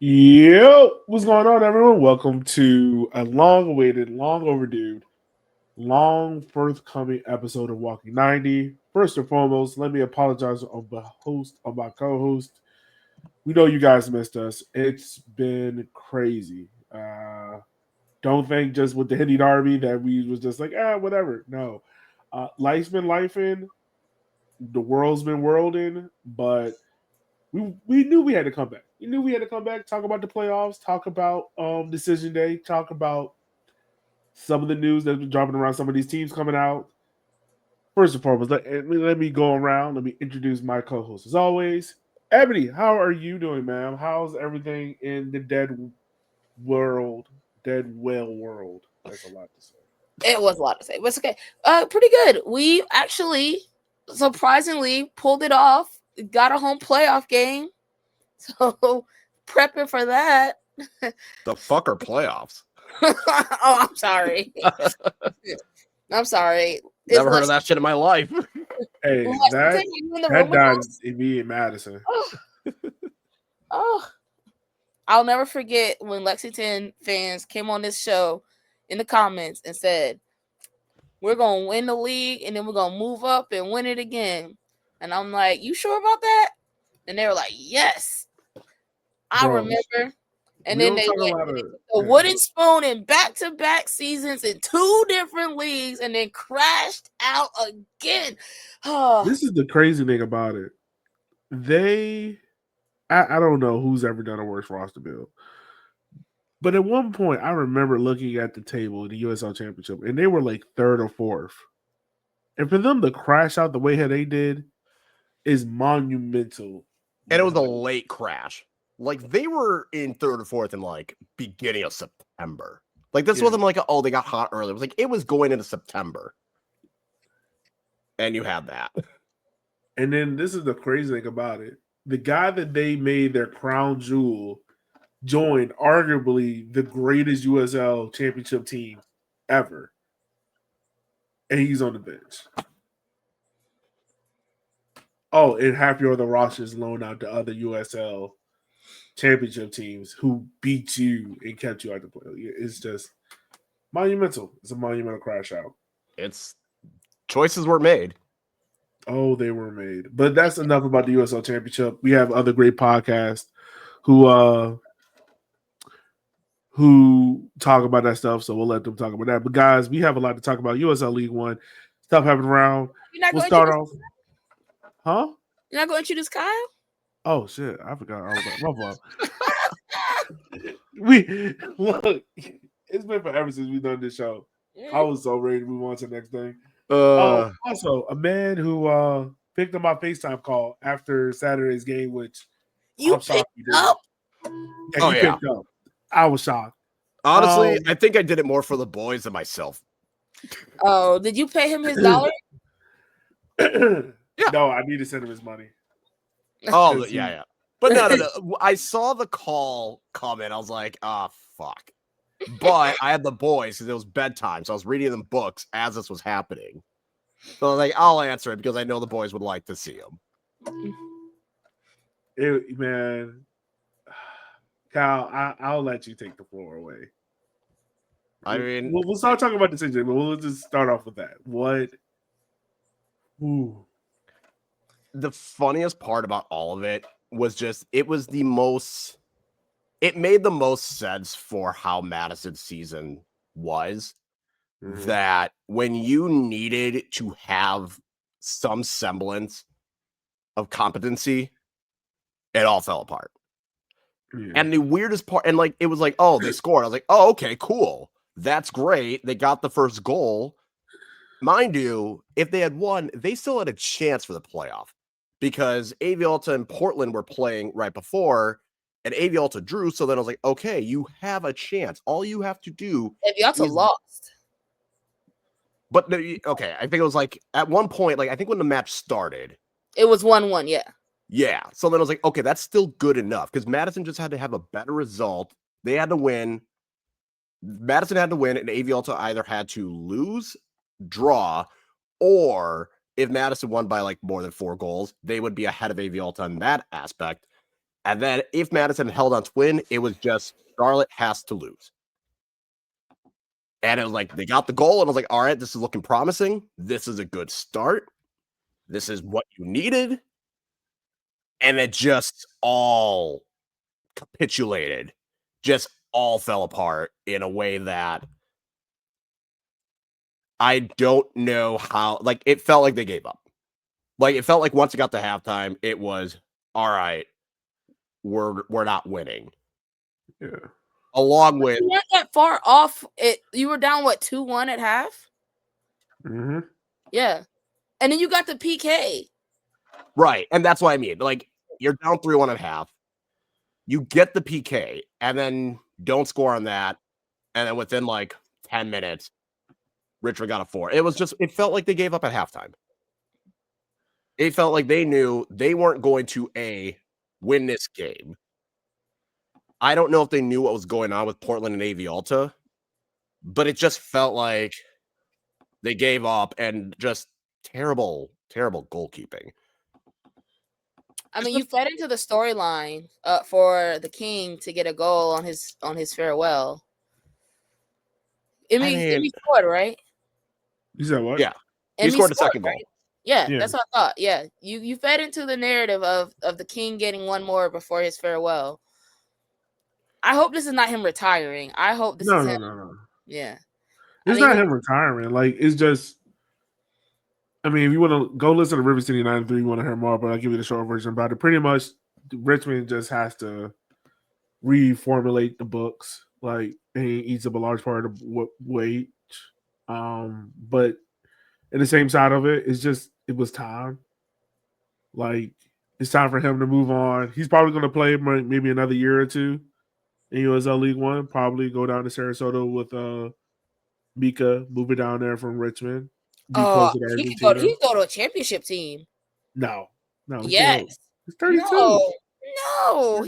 Yo, what's going on, everyone? Welcome to a long-awaited, long-overdue, long forthcoming episode of Walking 90. First and foremost, let me apologize on my co-host. We know you guys missed us. It's been crazy. Don't think just with the Henny Derby that we was just like, whatever. No. Life's been lifing, the world's been worlding, but we knew we had to come back. We knew we had to come back, talk about the playoffs, talk about decision day, talk about some of the news that's been dropping around some of these teams coming out. First and foremost, let me go around. Let me introduce my co-host as always. Ebony, how are you doing, ma'am? How's everything in the dead whale world? That's a lot to say. It was a lot to say, but it's okay. Pretty good. We actually surprisingly pulled it off. Got a home playoff game, so prepping for that. The fuck are playoffs? Oh, I'm sorry. I'm sorry. Never heard of that shit in my life. Hey, that died in me and Madison. Oh, I'll never forget when Lexington fans came on this show in the comments and said, "We're gonna win the league and then we're gonna move up and win it again." And I'm like, "You sure about that?" And they were like, "Yes." I remember. And then they went a wooden spoon in back-to-back seasons in two different leagues and then crashed out again. This is the crazy thing about it. I don't know who's ever done a worse roster build. But at one point, I remember looking at the table in the USL Championship, and they were like third or fourth. And for them to crash out the way that they did is monumental. And it was a late crash. Like, they were in third or fourth in, like, beginning of September. Like, this wasn't like, oh, they got hot early. It was like, it was going into September. And you had that. And then this is the crazy thing about it. The guy that they made their crown jewel joined arguably the greatest USL championship team ever. And he's on the bench. Oh, and half your other rosters loan out to other USL championship teams who beat you and kept you out the play. It's just monumental. It's a monumental crash out. It's choices were made. Oh, they were made. But that's enough about the USL Championship. We have other great podcasts who talk about that stuff, so we'll let them talk about that. But guys, we have a lot to talk about. USL League One stuff happening around. We'll start off. Huh? You're not going to introduce Kyle? Oh shit! I forgot all about my We look. It's been forever since we've done this show. I was so ready to move on to the next thing. Also, a man who picked up my FaceTime call after Saturday's game, which I'm shocked he did. Up? Yeah, picked up. I was shocked. Honestly, I think I did it more for the boys than myself. Oh, did you pay him his $1? Yeah. No, I need to send him his money. Oh, yeah. But no. I saw the call come in. I was like, fuck. But I had the boys because it was bedtime. So I was reading them books as this was happening. So I was like, I'll answer it because I know the boys would like to see him. Man, Kyle, I'll let you take the floor away. I mean, we'll start talking about the decision, but we'll just start off with that. What? Ooh. The funniest part about all of it was just it made the most sense for how Madison's season was. Mm-hmm. That when you needed to have some semblance of competency, it all fell apart. Yeah. And the weirdest part, and like it was like, oh, they scored. I was like, oh, okay, cool. That's great. They got the first goal. Mind you, if they had won, they still had a chance for the playoff because Avialta and Portland were playing right before, and Avialta drew. So then I was like, okay, you have a chance. All you have to do. Avialta lost. But okay, I think it was like at one point, like I think when the match started, it was 1-1. Yeah. Yeah. So then I was like, okay, that's still good enough because Madison just had to have a better result. They had to win. Madison had to win, and Avialta either had to lose, draw, or if Madison won by like more than 4 goals, they would be ahead of Avialta in that aspect. And then if Madison held on to win, it was just Charlotte has to lose. And it was like they got the goal, and I was like, all right, this is looking promising. This is a good start. This is what you needed. And it just all capitulated, just all fell apart in a way that I don't know how. Like, it felt like they gave up. Like, it felt like once it got to halftime, it was all right. We're not winning. Yeah. Along with you weren't that far off. You were down 2-1 at half. Mm-hmm. Yeah, and then you got the PK. Right, and that's what I mean. Like, you're down 3-1 at half. You get the PK, and then don't score on that, and then within 10 minutes, Richmond got a 4. It felt like they gave up at halftime. It felt like they knew they weren't going to win this game. I don't know if they knew what was going on with Portland and AV Alta, but it just felt like they gave up and just terrible, terrible goalkeeping. I mean, you fed into the storyline for the King to get a goal on his farewell. Emmy scored, right? You said what? Yeah, he scored the second goal. Right? Yeah, that's what I thought. Yeah, you fed into the narrative of the King getting one more before his farewell. I hope this is not him retiring. I hope this is him. No. Yeah. It's not him retiring. Like, it's just, I mean, if you want to go listen to River City 93, you want to hear more, but I'll give you the short version about it. Pretty much, Richmond just has to reformulate the books. Like, and he eats up a large part of the wage. But in the same side of it, it was time. Like, it's time for him to move on. He's probably going to play maybe another year or two in USL League One. Probably go down to Sarasota with Mika, move it down there from Richmond. He could go to a championship team. No. Yes. He's 32. No.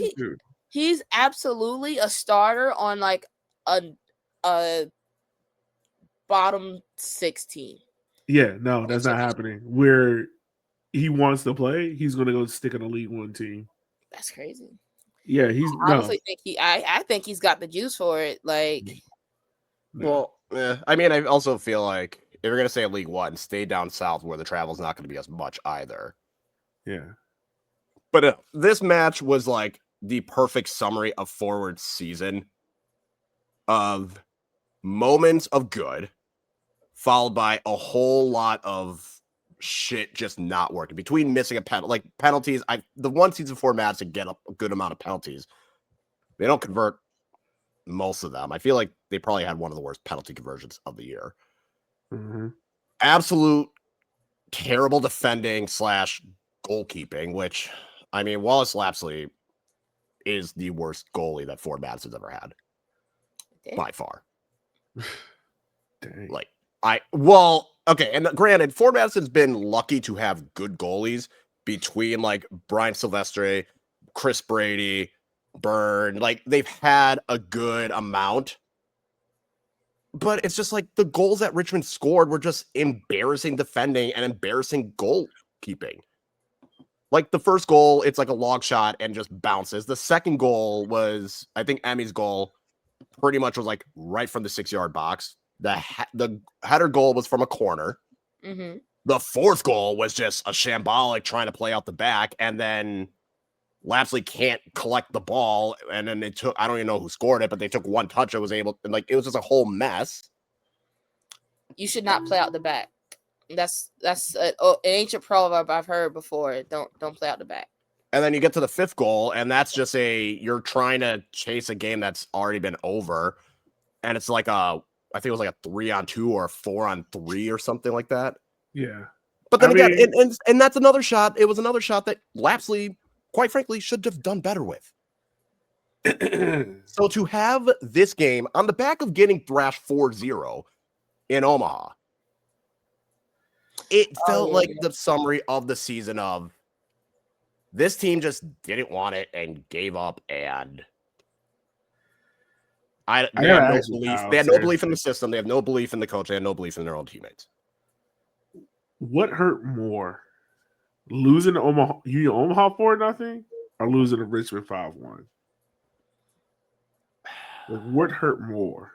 He's absolutely a starter on a bottom 6 team. Yeah, no, that's not happening. Where he wants to play, he's going to go stick in a League One team. That's crazy. Yeah, I honestly think I think he's got the juice for it. Well, I mean, I also feel like if you're going to say League One, stay down south where the travel's not going to be as much either. Yeah. But this match was like the perfect summary of Forward's season of moments of good, followed by a whole lot of shit just not working. Between missing a penalty, like penalties, the one season 4 Madison get a good amount of penalties. They don't convert most of them. I feel like they probably had one of the worst penalty conversions of the year. Mm-hmm. Absolute terrible defending / goalkeeping, which, I mean, Wallace Lapsley is the worst goalie that Forward Madison's ever had. Damn. By far. Dang. Okay, and granted, Forward Madison's been lucky to have good goalies between Brian Silvestre, Chris Brady, Byrne. They've had a good amount. But it's just the goals that Richmond scored were just embarrassing defending and embarrassing goalkeeping. The first goal, it's a long shot and just bounces. The second goal was, I think Emmy's goal pretty much was right from the 6-yard box. The header goal was from a corner. Mm-hmm. The fourth goal was just a shambolic trying to play out the back, and then Lapsley can't collect the ball, and then I don't even know who scored it, but they took one touch. It was just a whole mess. You should not play out the back. That's an ancient proverb I've heard before. Don't play out the back. And then you get to the fifth goal, and that's just you're trying to chase a game that's already been over, and it's I think it was a 3-on-2 or a 4-on-3 or something like that. Yeah. But then and that's another shot. It was another shot that Lapsley, quite frankly, should have done better with. So to have this game on the back of getting thrashed 4-0 in Omaha, it felt like the summary of the season of this team just didn't want it and gave up, and they had no belief. They had no belief in the system. They have no belief in the coach. They had no belief in their own teammates. What hurt more? Losing to Omaha 4-0, or losing to Richmond 5-1? Like, what hurt more?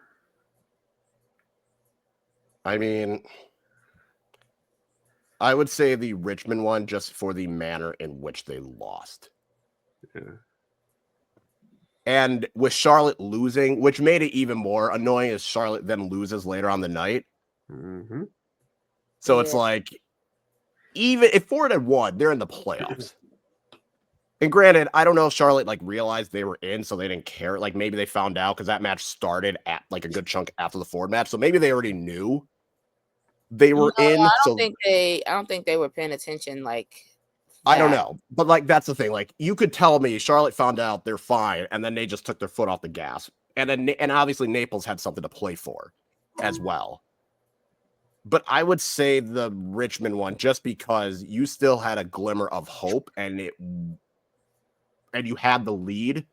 I mean, I would say the Richmond one just for the manner in which they lost. Yeah. And with Charlotte losing, which made it even more annoying, is Charlotte then loses later on the night. Mm-hmm. So it's like, even if Forward had won, they're in the playoffs. And granted, I don't know if Charlotte like realized they were in, so they didn't care. Like maybe they found out because that match started at like a good chunk after the Forward match, so maybe they already knew they were in. I don't think they were paying attention. Like, I don't know, but like that's the thing. Like you could tell me Charlotte found out they're fine, and then they just took their foot off the gas, and obviously Naples had something to play for as well. But I would say the Richmond one just because you still had a glimmer of hope, and you had the lead,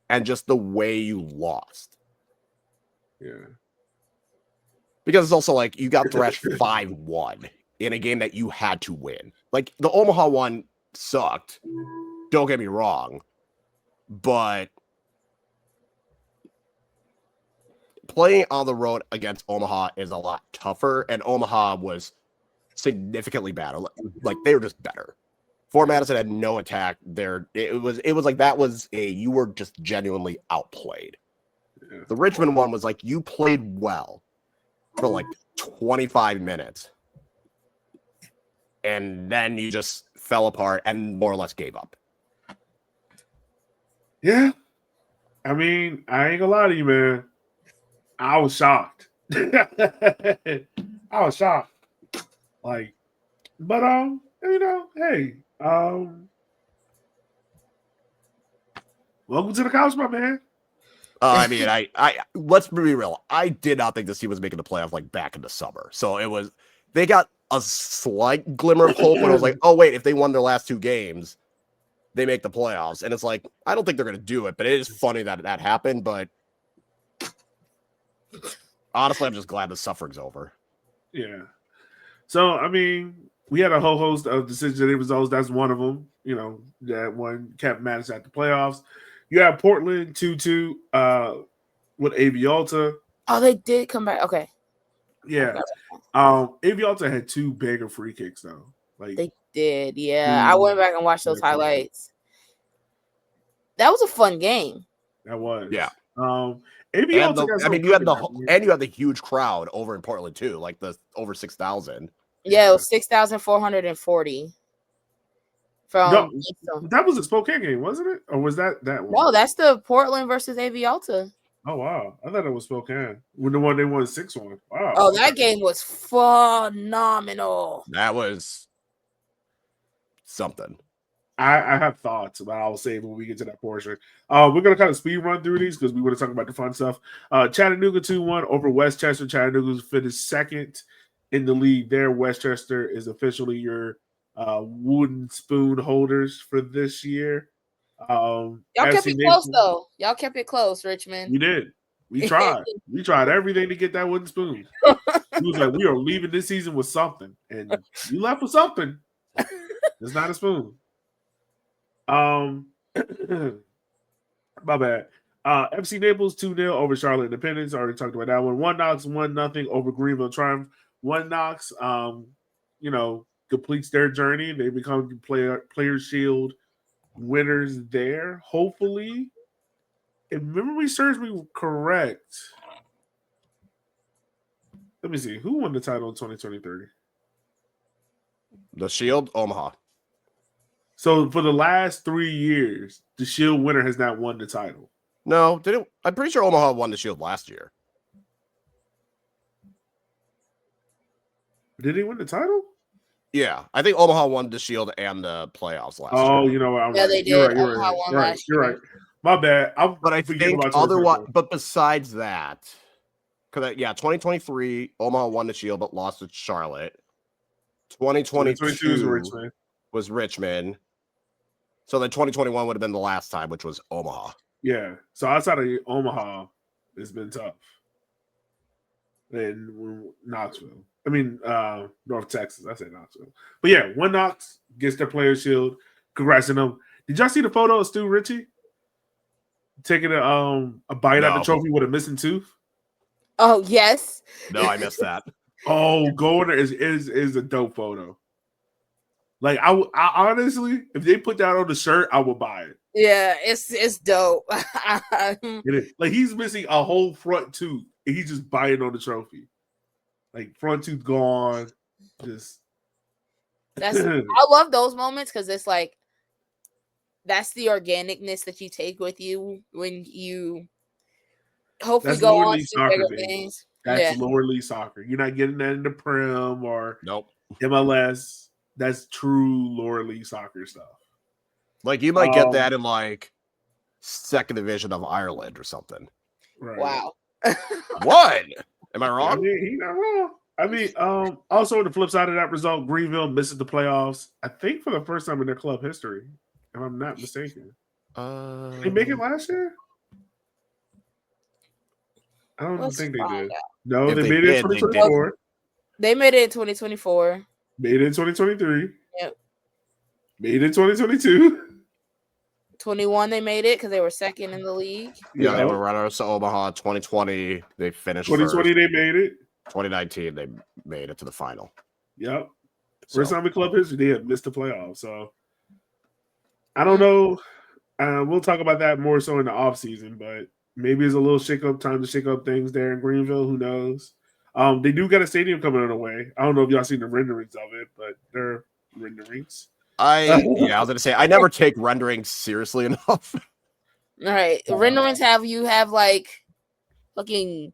and just the way you lost. Yeah. Because it's also like you got thrashed 5-1 in a game that you had to win. Like the Omaha one sucked. Don't get me wrong. But playing on the road against Omaha is a lot tougher. And Omaha was significantly better. Like they were just better. Forward Madison had no attack there. It was like that was you were just genuinely outplayed. Yeah. The Richmond one was like you played well for like 25 minutes. And then you just fell apart and more or less gave up. Yeah. I mean, I ain't gonna lie to you, man. I was shocked. I was shocked. Like, but you know, hey, welcome to the couch, my man. I mean, I let's be real. I did not think this team was making the playoff like back in the summer. So they got a slight glimmer of hope when I was like, oh wait, if they won their last 2 games, they make the playoffs. And it's like, I don't think they're gonna do it, but it is funny that that happened. But honestly, I'm just glad the suffering's over. Yeah. So I mean, we had a whole host of decision results. That's one of them. You know, that one kept Madison at the playoffs. You have Portland 2-2 with Avialta. Oh, they did come back. Okay. Yeah. Avialta had 2 bigger free kicks though. Like they did. Yeah. I went back and watched those highlights. That was a fun game. That was. Yeah. Avialta you had the huge crowd over in Portland too, like the over 6,000. Yeah, it was 6,440. That was a Spokane game, wasn't it? Or was that one? No, that's the Portland versus Avialta. Oh wow, I thought it was Spokane. When the one they won 6-1. Wow. Oh, that game was phenomenal. That was something. I have thoughts, but I'll save when we get to that portion. We're gonna kind of speed run through these because we want to talk about the fun stuff. Chattanooga 2-1 over Westchester. Chattanooga finished second in the league there. Westchester is officially your wooden spoon holders for this year. Y'all kept it close though. Y'all kept it close, Richmond. We did. We tried. We tried everything to get that wooden spoon. He was like, we are leaving this season with something. And you left with something. It's not a spoon. My bad. FC Naples 2-0 over Charlotte Independence. Already talked about that one. One Knox 1-0 over Greenville Triumph. One Knox, completes their journey. They become player shield winners there. Hopefully, if memory serves me correct. Let me see. Who won the title in 2023? The Shield, Omaha. So for the last 3 years, the Shield winner has not won the title. No, didn't. I'm pretty sure Omaha won the Shield last year. Did he win the title? Yeah, I think Omaha won the Shield and the playoffs last year. Oh, you know what? They did. You're right. My bad. But I think otherwise. But besides that, because 2023 Omaha won the Shield but lost to Charlotte. 2022 was Richmond. So then 2021 would have been the last time, which was Omaha. Yeah. So outside of Omaha, it's been tough. And Knoxville. I mean, North Texas. I said Knoxville. But yeah, One Knox gets their player shield. Congrats to them. Did y'all see the photo of Stu Ritchie taking a bite out the No. trophy with a missing tooth? Oh yes. No, I missed that. Oh, going there is a dope photo. Like I honestly, if they put that on the shirt, I would buy it. Yeah, it's dope. Like he's missing a whole front tooth, and he's just biting on the trophy. Like front tooth gone, just. I love those moments because it's like that's the organicness that you take with you when you hopefully That's go lower on league to soccer, bigger baby. things. That's lower league soccer. You're not getting that in the Prem or MLS. That's true lower league soccer stuff. Like you might get that in like second division of Ireland or something. Right. Wow. What? Am I wrong? I mean, he's not wrong. I mean, also on the flip side of that result, Greenville misses the playoffs. I think for the first time in their club history, if I'm not mistaken. Did they make it last year? I don't think they did. No, If they they made it in did, 2024. They made it in 2024. Made it in 2023. Yep. Made it in 2022. 21 they made it because they were second in the league. Yeah, they were runners to Omaha. 2020 they finished 2020 first. they made it. 2019 they made it to the final. Yep. First time in club history they had missed the playoffs. So I don't know. We'll talk about that more so in the offseason, but maybe it's a little time to shake up things there in Greenville. Who knows? They do got a stadium coming on the way. I don't know if y'all seen the renderings of it, but they're renderings. I was gonna say I never take renderings seriously enough. All right. Renderings have like fucking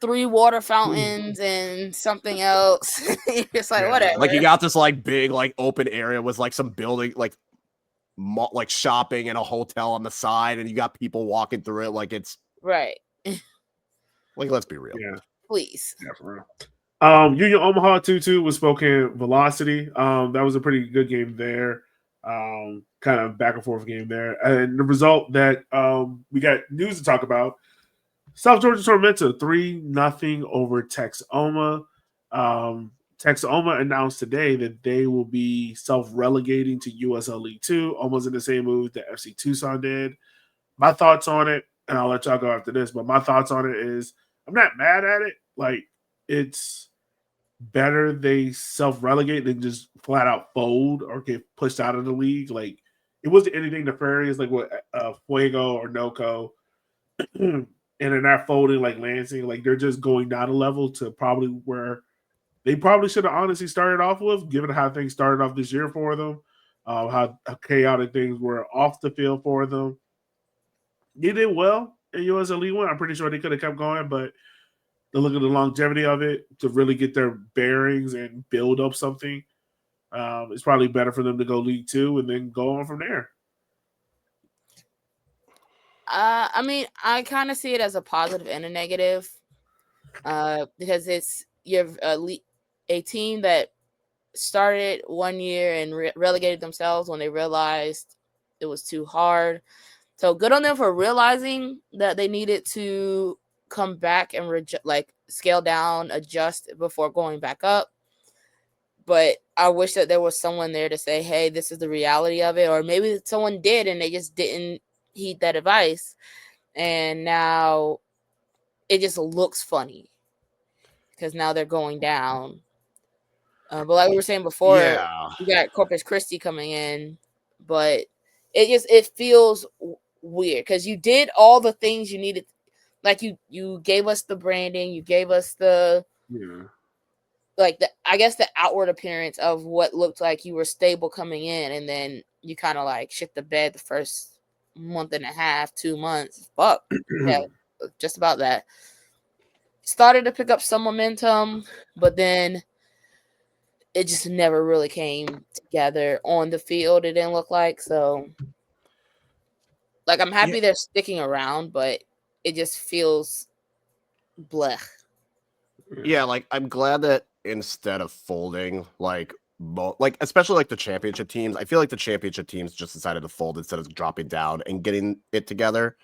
3 water fountains and something else. It's like whatever. Like you got this like big like open area with like some building like shopping and a hotel on the side, and you got people walking through it like it's right. Like let's be real. Yeah. Please. Yeah, for real. Union Omaha 2-2 was Spokane Velocity. That was a pretty good game there. Kind of back and forth game there. And the result that we got news to talk about. South Georgia Tormenta 3-0 over Texoma. Texoma announced today that they will be self-relegating to USL League 2, almost in the same move that FC Tucson did. My thoughts on it, and I'll let y'all go after this, but my thoughts on it is I'm not mad at it. Like, it's better they self-relegate than just flat out fold or get pushed out of the league. Like, it wasn't anything nefarious like what Fuego or Noco. And they're not folding like Lansing. Like, they're just going down a level to probably where they probably should have honestly started off with, given how things started off this year for them, how chaotic things were off the field for them. They did well in USL League One. I'm pretty sure they could have kept going, but to look at the longevity of it, to really get their bearings and build up something, it's probably better for them to go League Two and then go on from there. I mean, I kind of see it as a positive and a negative, because it's a team that started one year and relegated themselves when they realized it was too hard. So good on them for realizing that they needed to come back and scale down, adjust before going back up. But I wish that there was someone there to say, hey, this is the reality of it. Or maybe someone did and they just didn't heed that advice. And now it just looks funny because now they're going down. But like we were saying before, you got Corpus Christi coming in, but it feels weird because you did all the things you needed. Like you gave us the branding, you gave us the I guess the outward appearance of what looked like you were stable coming in, and then you kind of like shit the bed the first month and a half, 2 months. Fuck. Yeah, just about that. Started to pick up some momentum, but then it just never really came together on the field. It didn't look like so. Like I'm happy they're sticking around, but it just feels blech. Yeah, like I'm glad that instead of folding, like especially like the championship teams, I feel like the championship teams just decided to fold instead of dropping down and getting it together.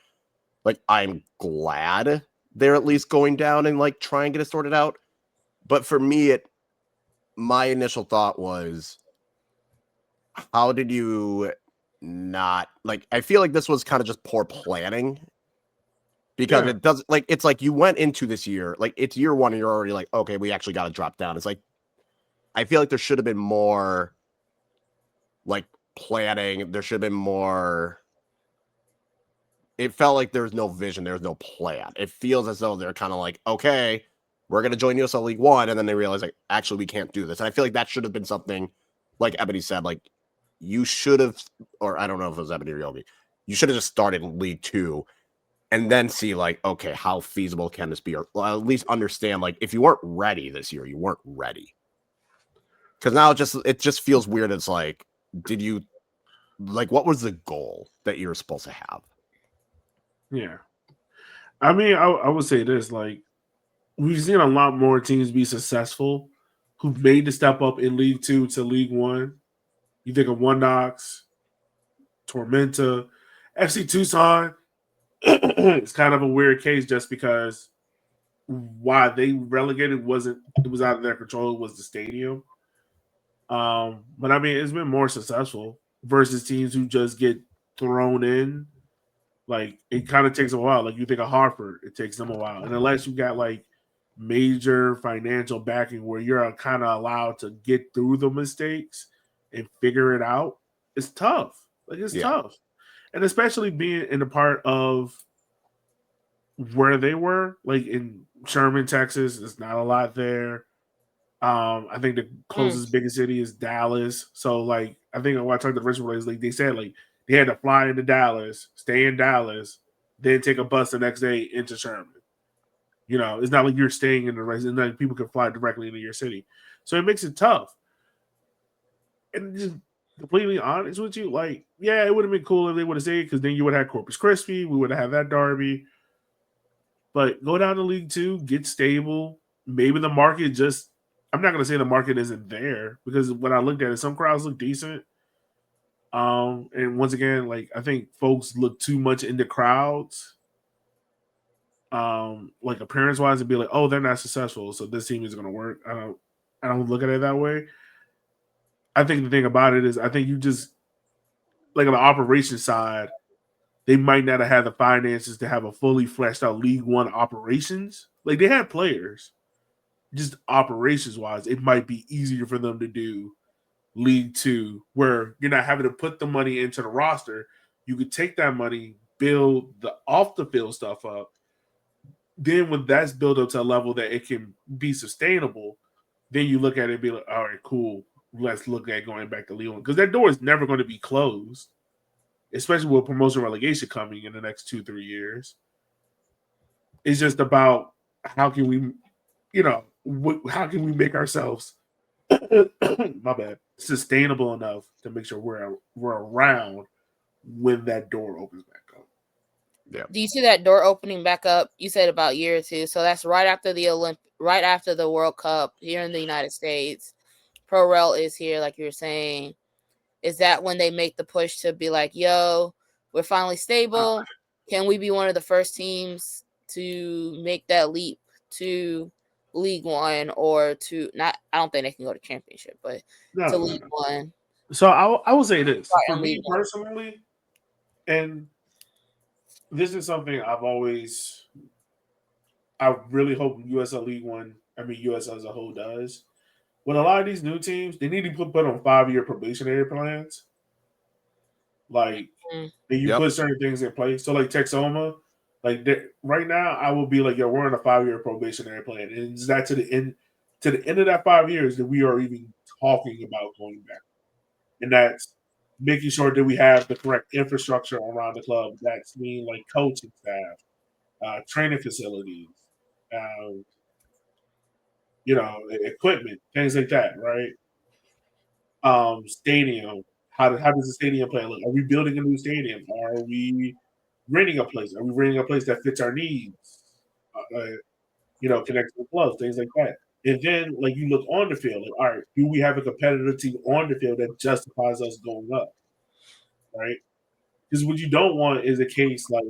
Like I'm glad they're at least going down and like try and get it sorted out. But for me, my initial thought was, how did you not like I feel like this was kind of just poor planning because it doesn't like it's like you went into this year like it's year one and you're already like okay we actually got to drop down. It's like I feel like there should have been more like planning. There should have been more. It felt like there was no vision. There was no plan. It feels as though they're kind of like okay we're going to join USL League One and then they realize like actually we can't do this. And I feel like that should have been something like Ebony said like you should have, or I don't know if it was Ebony or Yogi, you should have just started in League Two and then see like, okay, how feasible can this be? Or at least understand like if you weren't ready this year, you weren't ready. Because now it just feels weird. It's like, did you like what was the goal that you were supposed to have? Yeah. I mean, I would say this, like we've seen a lot more teams be successful who've made the step up in League Two to League One. You think of One Knox, Tormenta, FC Tucson. It's kind of a weird case just because why they relegated it was out of their control. It was the stadium. But I mean, it's been more successful versus teams who just get thrown in. Like it kind of takes a while. Like you think of Hartford, it takes them a while, and unless you got like major financial backing where you're kind of allowed to get through the mistakes and figure it out, it's tough. Like it's tough. And especially being in the part of where they were, like in Sherman, Texas, there's not a lot there. I think the closest biggest city is Dallas. So like I think when I talked to the Richmond Rays, like they said like they had to fly into Dallas, stay in Dallas, then take a bus the next day into Sherman. You know, it's not like you're staying in the race, and then people can fly directly into your city. So it makes it tough. And just completely honest with you, like, yeah, it would have been cool if they would have stayed because then you would have Corpus Christi. We would have had that derby. But go down to League Two, get stable. Maybe the market just, I'm not going to say the market isn't there because when I looked at it, some crowds look decent. And once again, like, I think folks look too much into crowds. Like appearance wise, and be like, oh, they're not successful, so this team is going to work. I don't look at it that way. I think the thing about it is, I think you just like on the operations side, they might not have had the finances to have a fully fleshed out League One operations. Like they had players, just operations wise, it might be easier for them to do League Two, where you're not having to put the money into the roster. You could take that money, build the off the field stuff up. Then when that's built up to a level that it can be sustainable, then you look at it and be like, all right, cool. Let's look at going back to League One. Because that door is never going to be closed, especially with promotion relegation coming in the next 2-3 years. It's just about how can we, how can we make ourselves, my bad, sustainable enough to make sure we're around when that door opens back up. Yeah. Do you see that door opening back up? You said about a year or two, so that's right after the World Cup here in the United States. Pro Rel is here, like you were saying. Is that when they make the push to be like, yo, we're finally stable? Can we be one of the first teams to make that leap to League One or to not? I don't think they can go to championship, but to League One. So I will say this for me personally, and this is something I really hope USL League One, USL as a whole does. With a lot of these new teams, they need to put on 5-year probationary plans. Like, you put certain things in place. So, like Texoma, like right now, I will be like, yo, we're on a 5-year probationary plan, and is that to the end of that 5 years that we are even talking about going back, and that's making sure that we have the correct infrastructure around the club. That's like coaching staff, training facilities, equipment, things like that, right? Stadium. How does the stadium plan look? Are we building a new stadium? Are we renting a place? Are we renting a place that fits our needs? Connect to the clubs, things like that. And then, like, you look on the field, like, all right, do we have a competitive team on the field that justifies us going up? Right? Because what you don't want is a case like,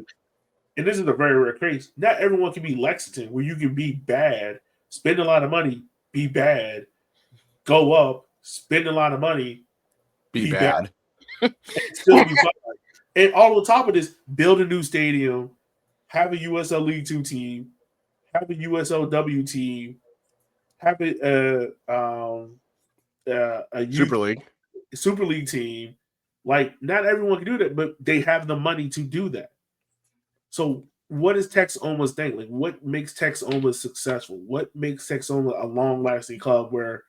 and this is a very rare case, not everyone can be Lexington, where you can be bad, spend a lot of money, be bad, go up, spend a lot of money, be bad. and still be fun. And all on top of this, build a new stadium, have a USL League 2 team, have a USLW team, have a Super League. Super League team. Like, not everyone can do that, but they have the money to do that. So what is Texoma's thing? Like, what makes Texoma successful? What makes Texoma a long-lasting club where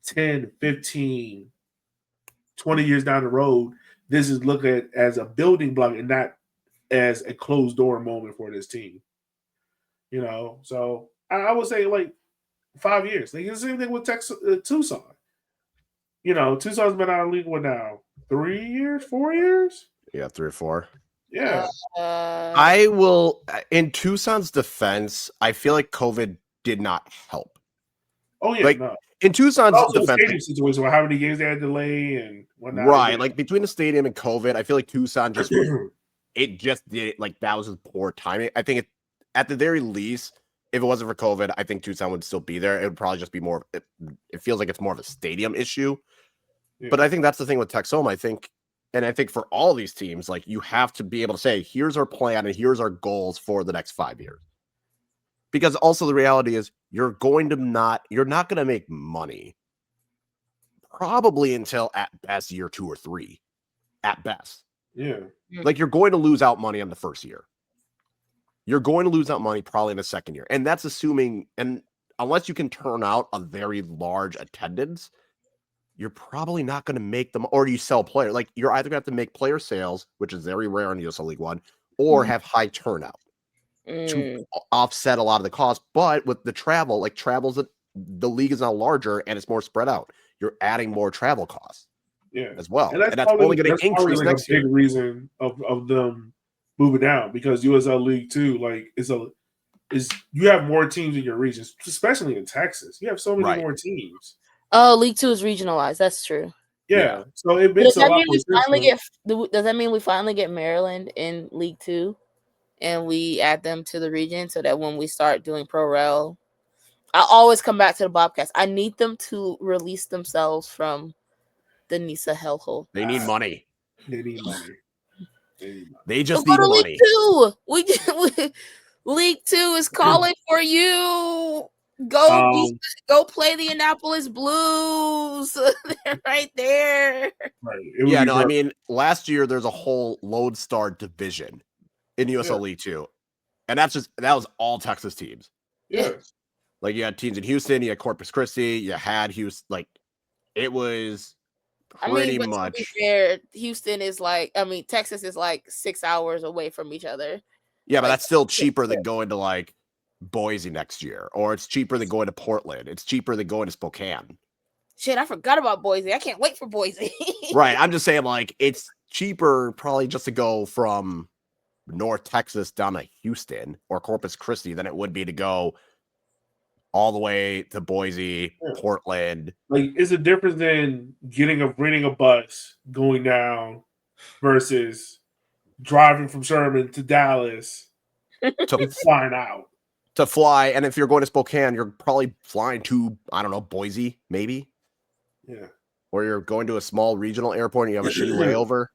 10, 15, 20 years down the road, this is looked at as a building block and not as a closed door moment for this team? You know, so I would say like 5 years. Like, it's the same thing with Tucson. You know, Tucson's been out of League One now 3 years, 4 years. Yeah, 3 or 4. Yeah. I will, in Tucson's defense, I feel like COVID did not help. Oh, yeah. Like, no. In Tucson's also defense, stadium situation, how many games they had to delay and whatnot. Right. Like, between the stadium and COVID, I feel like Tucson just, it just did it. Like, that was just poor timing. I think at the very least, if it wasn't for COVID, I think Tucson would still be there. It would probably just be more, it feels like it's more of a stadium issue. Yeah. But I think that's the thing with Texoma. I think for all these teams, like, you have to be able to say, here's our plan and here's our goals for the next 5 years. Because also the reality is you're not going to make money probably until at best year 2 or 3 at best. Yeah. Like, you're going to lose out money on the first year. You're going to lose out money probably in the second year. And that's assuming, and unless you can turn out a very large attendance, you're probably not going to make them, or you sell players. Like, you're either going to have to make player sales, which is very rare in USL League One, or have high turnout to offset a lot of the costs. But with the travel, like, the league is now larger and it's more spread out. You're adding more travel costs, as well, and that's only going to increase next year. Big reason of them moving down, because USL League 2, like, is you have more teams in your regions, especially in Texas. You have so many more teams. Oh, League 2 is regionalized. That's true. Yeah. So it makes does that mean we finally get Maryland in League 2 and we add them to the region so that when we start doing Pro Rel, I always come back to the Bobcats. I need them to release themselves from the NISA hellhole. They need money. They need money. They just need money. League 2. League 2 is calling for you. Go play the Annapolis Blues. They're right there. Right. Yeah, no, I mean, last year there's a whole Lodestar division in USL League 2. And that was all Texas teams. Yeah. Like, you had teams in Houston, you had Corpus Christi, you had Houston. Like, it was pretty much. To be fair, Houston is Texas is like 6 hours away from each other. Yeah, but that's still cheaper than going to, like, Boise next year, or it's cheaper than going to Portland. It's cheaper than going to Spokane. Shit, I forgot about Boise. I can't wait for Boise. Right. I'm just saying, like, it's cheaper probably just to go from North Texas down to Houston or Corpus Christi than it would be to go all the way to Boise, Portland. Like, it's a difference than renting a bus going down versus driving from Sherman to Dallas to flying out. To fly, and if you're going to Spokane, you're probably flying to, I don't know, Boise, maybe. Yeah. Or you're going to a small regional airport and you have a shitty layover.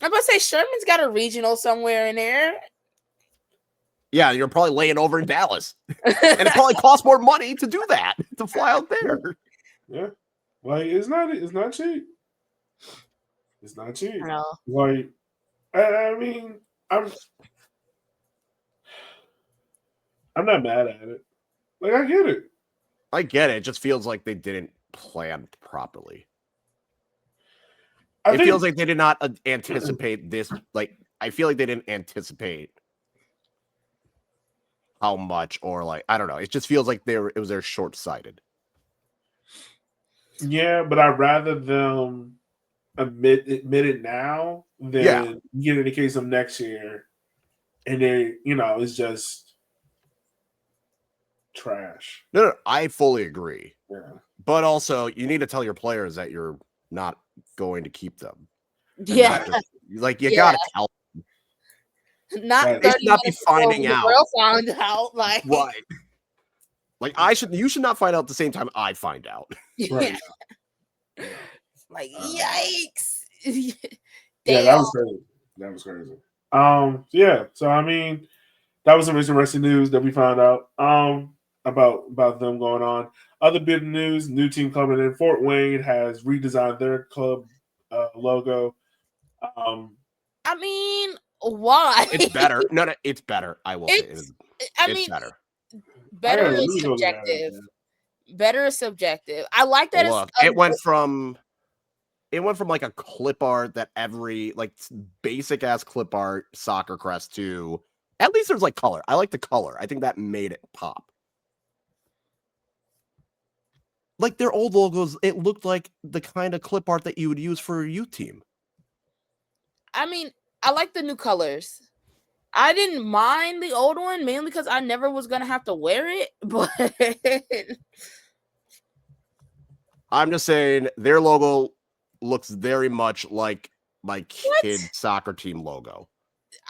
I'm about to say Sherman's got a regional somewhere in there. Yeah, you're probably laying over in Dallas. And it probably costs more money to do that, to fly out there. Yeah. Like, it's not cheap. It's not cheap. No. Like, I mean, I'm not mad at it. Like, I get it. I get it. It just feels like they didn't plan properly. It feels like they did not anticipate this. Like, I feel like they didn't anticipate how much, or, like, I don't know. It just feels like it was short-sighted. Yeah, but I'd rather them admit it now than get in the case of next year. And then, it's just trash. No, I fully agree. Yeah. But also, you need to tell your players that you're not going to keep them. Yeah. You got to tell them. Not be finding out. The girl found out. Like, right. Like, you should not find out at the same time I find out. Right. Like, yikes. Yeah, Damn. that was crazy. That was crazy. Yeah. So I mean, that was some interesting news that we found out about them going on. Other bit of news: new team coming in. Fort Wayne has redesigned their club logo. I mean, why? It's better. No, it's better. I will say It's better. Better is subjective. Better is subjective. I like that. Look, it went from like a clip art that every like basic ass clip art soccer crest to at least there's like color. I like the color. I think that made it pop. Like their old logos, it looked like the kind of clip art that you would use for a youth team. I mean, I like the new colors. I didn't mind the old one mainly because I never was gonna have to wear it. But I'm just saying their logo looks very much like my kid's soccer team logo.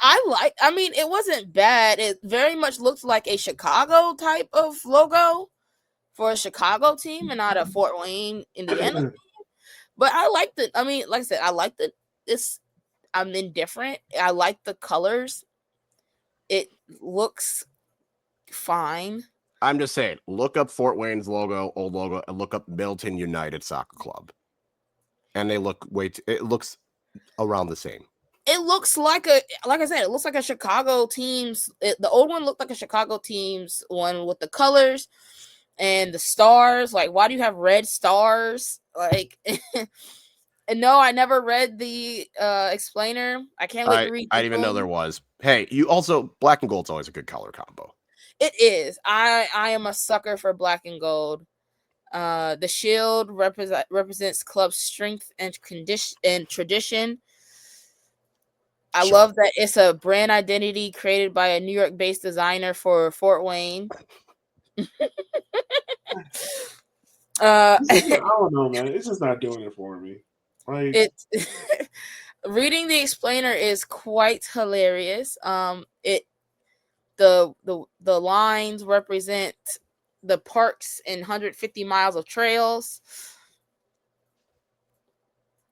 I mean, it wasn't bad. It very much looked like a Chicago type of logo for a Chicago team and not a Fort Wayne, Indiana team. But I liked it. I mean, like I said, I liked it. I'm indifferent. I like the colors. It looks fine. I'm just saying, look up Fort Wayne's logo, old logo, and look up Milton United Soccer Club. And they look it looks around the same. It looks like like I said, it looks like a Chicago team's. The old one looked like a Chicago team's one with the colors and the stars. Like, why do you have red stars? Like, and no, I never read the explainer. I can't wait to read. I didn't even know there was. Hey, you also black and gold's always a good color combo. It is. I am a sucker for black and gold. The shield represents club strength and condition and tradition. I love that it's a brand identity created by a New York-based designer for Fort Wayne. I don't know, man. It's just not doing it for me. Like reading the explainer is quite hilarious. The lines represent the parks and 150 miles of trails.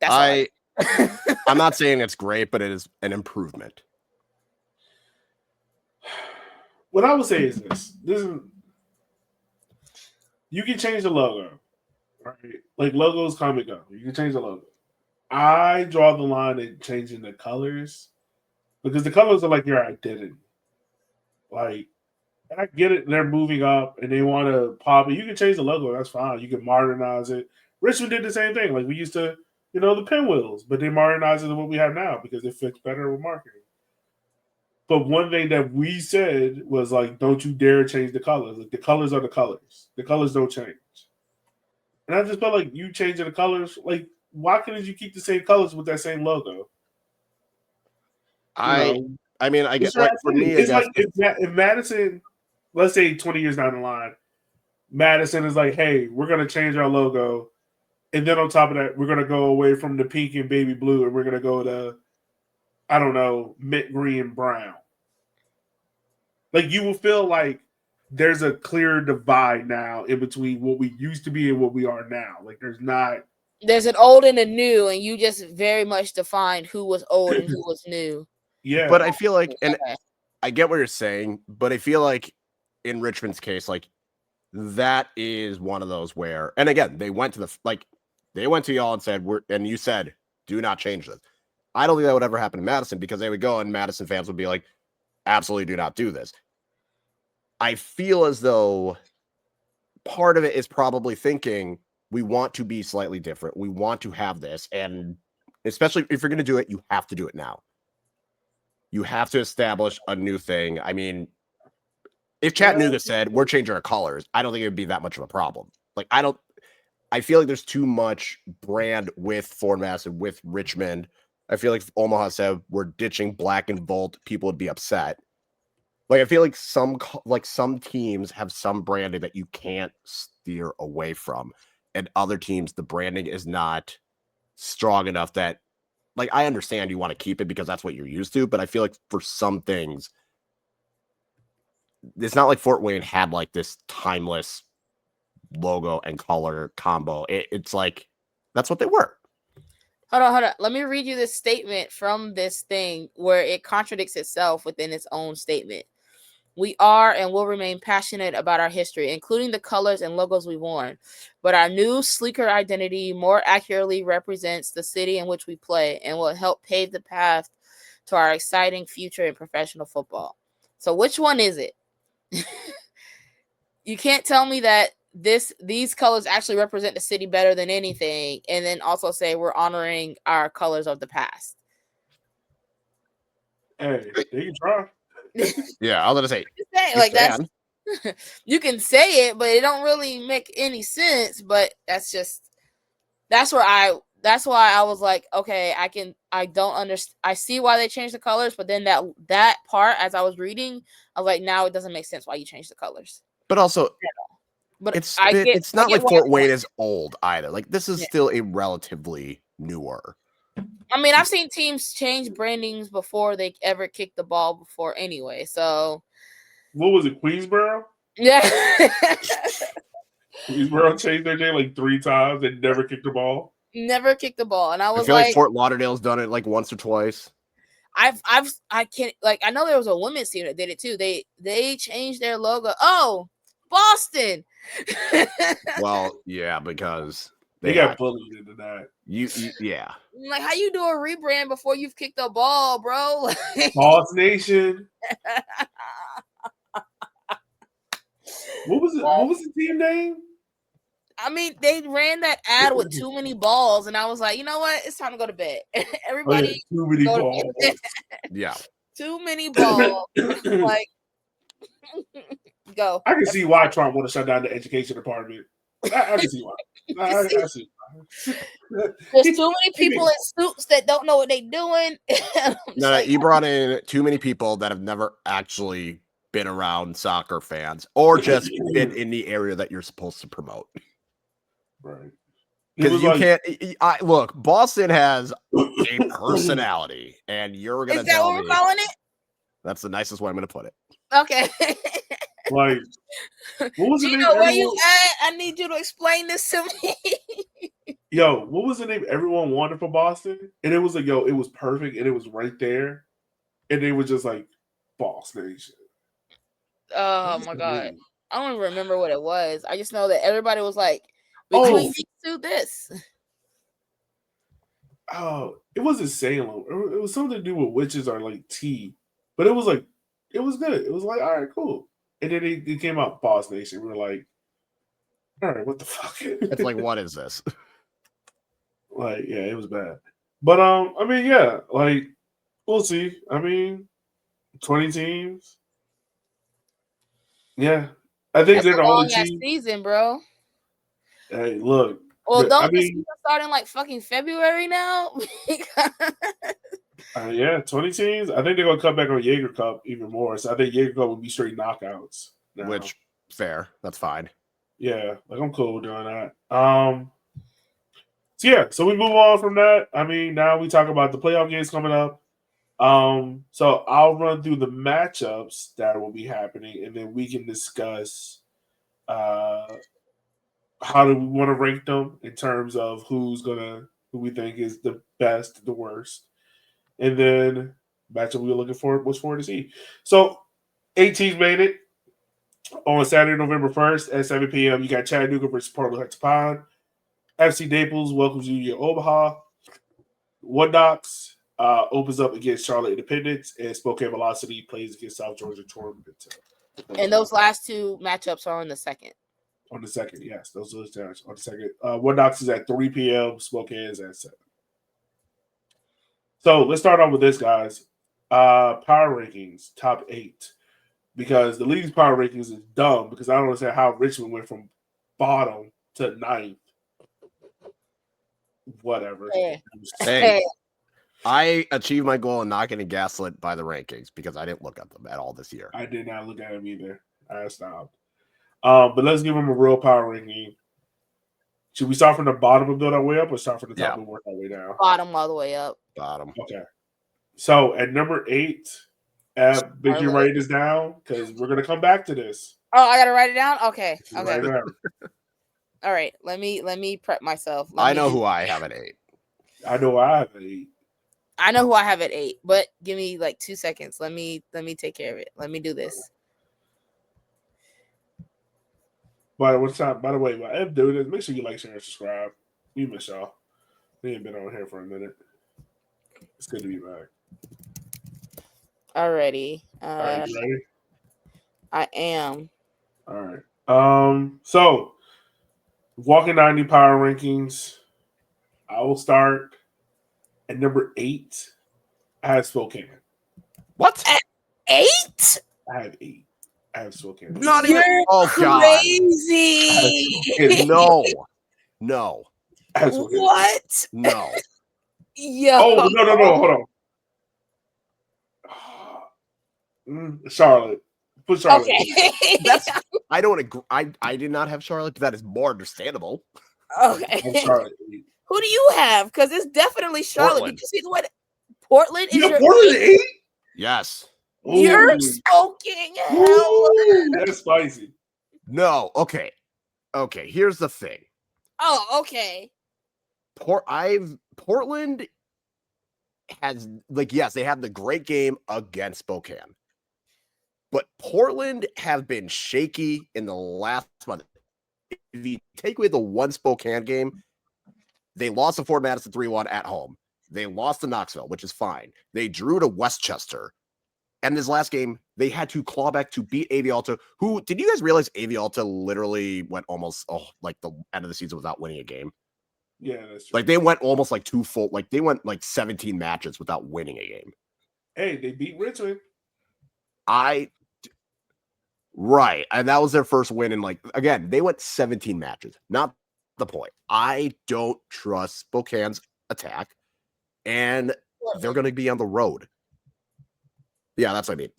That's I'm not saying it's great, but it is an improvement. What I would say is this is you can change the logo, right? Like logos come and go. You can change the logo. I draw the line at changing the colors because the colors are like your identity. Like, I get it. They're moving up and they want to pop it. You can change the logo. That's fine. You can modernize it. Richmond did the same thing. Like, we used to, the pinwheels, but they modernized it to what we have now because it fits better with marketing. But one thing that we said was, like, don't you dare change the colors. Like, the colors are the colors. The colors don't change. And I just felt like you changing the colors. Like, why couldn't you keep the same colors with that same logo? I mean, I guess like for me, it's like if Madison, let's say 20 years down the line, Madison is like, hey, we're going to change our logo. And then on top of that, we're going to go away from the pink and baby blue and we're going to go to, I don't know, mint green brown. Like, you will feel like there's a clear divide now in between what we used to be and what we are now. Like, there's an old and a new, and you just very much defined who was old and who was new. Yeah. But I feel like, and I get what you're saying, but I feel like in Richmond's case, like, that is one of those where, and again, they went to y'all and said, and you said, do not change this. I don't think that would ever happen in Madison because they would go and Madison fans would be like, absolutely do not do this. I feel as though part of it is probably thinking we want to be slightly different. We want to have this. And especially if you're going to do it, you have to do it now. You have to establish a new thing. I mean, if Chattanooga said we're changing our colors, I don't think it would be that much of a problem. Like, I feel like there's too much brand with Forward Madison, with Richmond. I feel like if Omaha said we're ditching black and Volt, people would be upset. Like, I feel like some teams have some branding that you can't steer away from. And other teams, the branding is not strong enough that, like, I understand you want to keep it because that's what you're used to. But I feel like for some things, it's not like Fort Wayne had like this timeless logo and color combo. It's like, that's what they were. Hold on. Let me read you this statement from this thing where it contradicts itself within its own statement. We are and will remain passionate about our history, including the colors and logos we've worn. But our new, sleeker identity more accurately represents the city in which we play and will help pave the path to our exciting future in professional football. So which one is it? You can't tell me that these colors actually represent the city better than anything, and then also say we're honoring our colors of the past. Hey, they can try. Yeah, I was gonna say Like that's you can say it, but it don't really make any sense. But that's why I was like, okay, I don't understand. I see why they changed the colors, but then that part, as I was reading, I was like, now it doesn't make sense why you changed the colors. But also, but it's not like Fort Wayne is old either. Like this is still a relatively newer. I mean, I've seen teams change brandings before they ever kicked the ball before anyway. So, what was it, Queensboro? Yeah. Queensboro changed their name like 3 times and never kicked the ball. Never kicked the ball, and I was I feel like Fort Lauderdale's done it like once or twice. I can't like I know there was a women's team that did it too. They changed their logo. Oh, Boston. Well, yeah, because they got bullied into that. Yeah. Like, how you do a rebrand before you've kicked the ball, bro? Boss Nation. What was it? What was the team name? I mean, they ran that ad with too many balls, and I was like, you know what? It's time to go to bed. Everybody, too many balls. Yeah, too many balls. Like, go. I can see why Trump want to shut down the education department. I can see why. I see why. There's too many people in suits that don't know what they're doing. No, you brought in too many people that have never actually been around soccer fans or just been in the area that you're supposed to promote. Right. Because you can't look, Boston has a personality, and you're gonna tell me. Is that what we're calling it? That's the nicest way I'm gonna put it. Okay. Like, what was the name? Where you at? I need you to explain this to me. Yo, what was the name everyone wanted for Boston? And it was like, it was perfect, and it was right there, and they were just like, Boss Nation. Oh my god, I don't even remember what it was. I just know that everybody was like, between these two, this. Oh, it wasn't Salem. It was something to do with witches or like tea, but it was like, it was good. It was like, all right, cool. And then it came out Boss Nation. We were like, all right, what the fuck? It's like, what is this? Like, yeah, it was bad. But I mean, yeah, like, we'll see. I mean, 20 teams. Yeah. I think they're the only team. Season, bro. Hey, look. Well, don't the season start in like fucking February now? Yeah, 20 teams. I think they're gonna cut back on Jaeger Cup even more. So I think Jaeger Cup will be straight knockouts now. Which fair. That's fine. Yeah, like I'm cool doing that. So yeah, so we move on from that. I mean, now we talk about the playoff games coming up. So I'll run through the matchups that will be happening, and then we can discuss how do we want to rank them in terms of who we think is the best, the worst, and then matchup we're looking for, what's for to see. So 8 teams made it on Saturday, November 1st at 7 p.m. You got Chattanooga versus Portland Hudson Pond. FC Naples welcomes you to Omaha. One Knox opens up against Charlotte Independence, and Spokane Velocity plays against South Georgia Torrington. And those last 2 matchups are on the second. On the second, yes. Those are on the second. One Knox is at 3 p.m. Spokane is at 7. So let's start off with this, guys. Power rankings, top 8. Because the league's power rankings is dumb because I don't understand how Richmond went from bottom to 9th. Whatever. Hey, I achieved my goal in not getting gaslit by the rankings because I didn't look at them at all this year. I did not look at them either. I stopped. But let's give them a real power ranking. Should we start from the bottom and build our way up, or start from the top and work our way down? Bottom all the way up. Bottom. Okay. So at number 8, make you write this down because we're gonna come back to this. Oh, I gotta write it down. Okay. Okay. Right. All right. Let me prep myself. I know who I have at 8. I know I have 8. I know who I have at 8, but give me like 2 seconds. Let me take care of it. Let me do this. By the way, while I'm doing this, make sure you like, share, and subscribe. We miss y'all. We ain't been on here for a minute. It's good to be back. Alrighty. All right, you ready? I am. All right. So Walkin 90 power rankings. I will start at number 8. I have Spokane. What? At 8? I have 8. I have Spokane. Not You're even. Oh crazy. God. No. I have Spokane. What? No. Yo. Oh no! Hold on. Charlotte. Put Charlotte. Okay. I don't agree. I did not have Charlotte, but that is more understandable. Okay. I'm Charlotte. Who do you have? Because it's definitely Charlotte. Portland. Did you see the way Portland is your Portland 8? Yes. You're smoking hell. That's spicy. No. Okay. Here's the thing. Oh, okay. Portland has yes, they have the great game against Spokane, but Portland have been shaky in the last month. If you take away the one Spokane game, they lost to Forward Madison 3-1 at home. They lost to Knoxville, which is fine. They drew to Westchester. And this last game, they had to claw back to beat Avialta, who, did you guys realize Avialta literally went almost, the end of the season without winning a game? Yeah, that's true. They went almost they went 17 matches without winning a game. Hey, they beat Richmond. Right. And that was their first win. And again, they went 17 matches. Not the point. I don't trust Spokane's attack, and they're going to be on the road. Yeah, that's what I mean.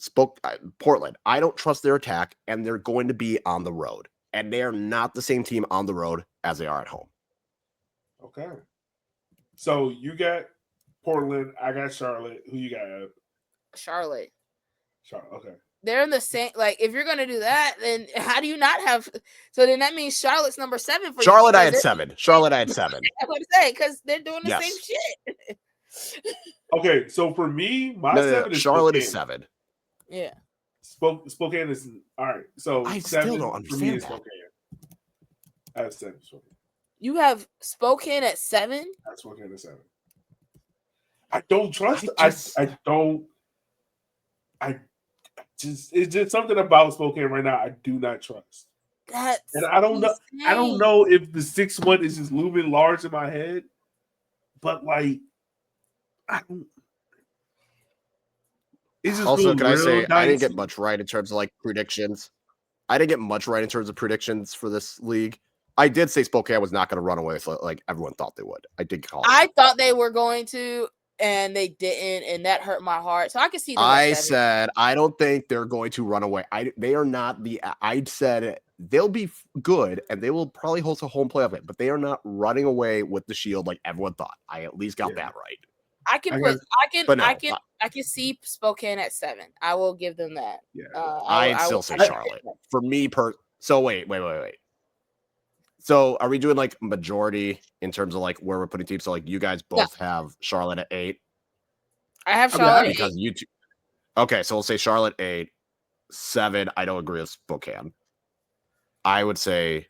Portland. I don't trust their attack, and they're going to be on the road. And they are not the same team on the road as they are at home. Okay. So you got Portland. I got Charlotte. Who you got? Charlotte. Okay. They're in the same. If you're gonna do that, then how do you not have? So then that means Charlotte's number 7 for Charlotte. you. I had 7. Charlotte. I had 7. I would say because they're doing the same shit. Okay, so for me, my 7 is Charlotte Spokane. is 7. Yeah. Spokane is all right. So I 7 still don't for me understand is that. Spokane. I have 7. Spokane. You have Spokane at 7. That's Spokane at 7. I don't trust. It's just something about Spokane right now. I do not trust. And I don't know. I don't know if the 6-1 is just looming large in my head, but I don't. It's just also, can I say nice. I didn't get much right in terms of predictions. I didn't get much right in terms of predictions for this league. I did say Spokane was not going to run away like everyone thought they would. I did call it. I thought they were going to, and they didn't, and that hurt my heart. So I can see them. I said I don't think they're going to run away. They are not the. I said they'll be good, and they will probably host a home playoff game, but they are not running away with the Shield like everyone thought. I at least got that right. I can see Spokane at 7. I will give them that. Yeah. I'd still say Charlotte. For me, so wait. So are we doing majority in terms of where we're putting teams? So you guys both have Charlotte at 8. I have Charlotte because you two. Okay, so we'll say Charlotte 8, 7. I don't agree with Spokane. I would say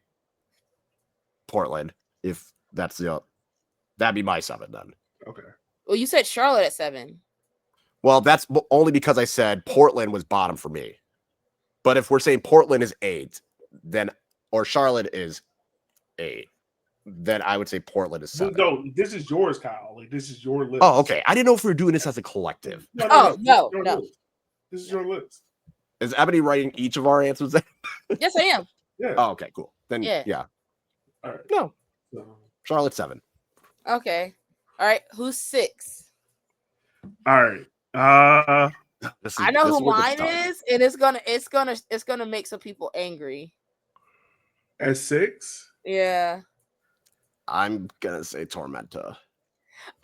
Portland if that's that'd be my 7 then. Okay. Well, you said Charlotte at 7. Well, that's only because I said Portland was bottom for me. But if we're saying Portland is 8, then or Charlotte is 8, then I would say Portland is 7. No, this is yours, Kyle. This is your list. Oh, okay. I didn't know if we were doing this as a collective. No. This is your list. Is Ebony writing each of our answers? Yes, I am. Yeah. Oh, okay, cool. Then yeah. All right. No. Charlotte 7. Okay. All right. Who's 6? All right. I know who mine is, and it's gonna make some people angry. At 6? Yeah. I'm gonna say Tormenta.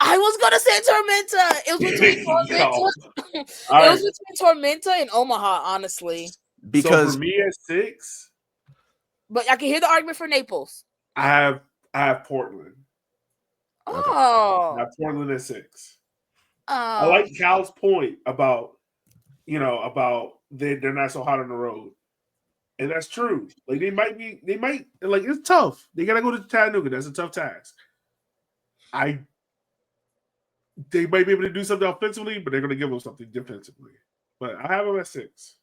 I was gonna say Tormenta. It was between Tormenta and Omaha, honestly. Because for me at 6, but I can hear the argument for Naples. I have Portland. Oh. Not Portland at 6. I Oh. like Cal's point about they're not so hot on the road. And that's true. Like they might it's tough. They gotta go to Chattanooga. That's a tough task. They might be able to do something offensively, but they're gonna give them something defensively. But I have them at 6.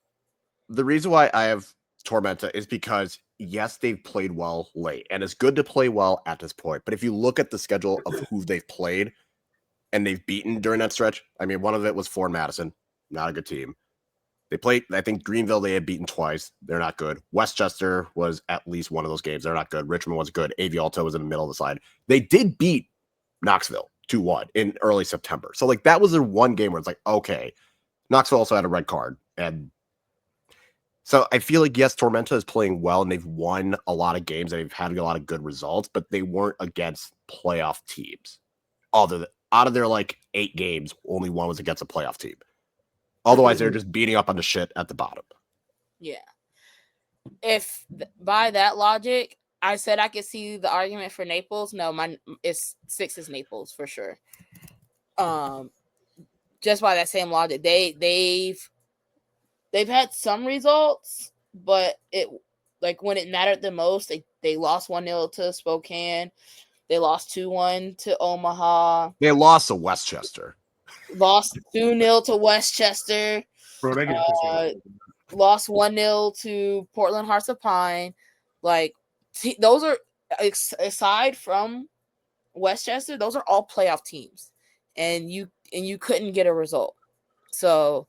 The reason why I have Tormenta is because yes, they've played well late, and it's good to play well at this point. But if you look at the schedule of who they've played and they've beaten during that stretch, I mean, one of it was Forward Madison, not a good team. They played, I think Greenville they had beaten twice. They're not good. Westchester was at least one of those games. They're not good. Richmond was good. Avialto was in the middle of the slide. They did beat Knoxville 2-1 in early September. So like that was their one game where it's like, okay, Knoxville also had a red card. And so I feel like, yes, Tormenta is playing well and they've won a lot of games and they've had a lot of good results, but they weren't against playoff teams. Out of their like 8 games, only one was against a playoff team. Otherwise, they're just beating up on the shit at the bottom. Yeah. If by that logic, I said I could see the argument for Naples. No, it's 6 is Naples for sure. Just by that same logic, they've had some results, but it like when it mattered the most, they lost 1-0 to Spokane. They lost 2-1 to Omaha. They lost to Westchester. Lost 2-0 to Westchester. Bro, they get Lost 1-0 to Portland Hearts of Pine. Like those are aside from Westchester, those are all playoff teams, and you couldn't get a result. So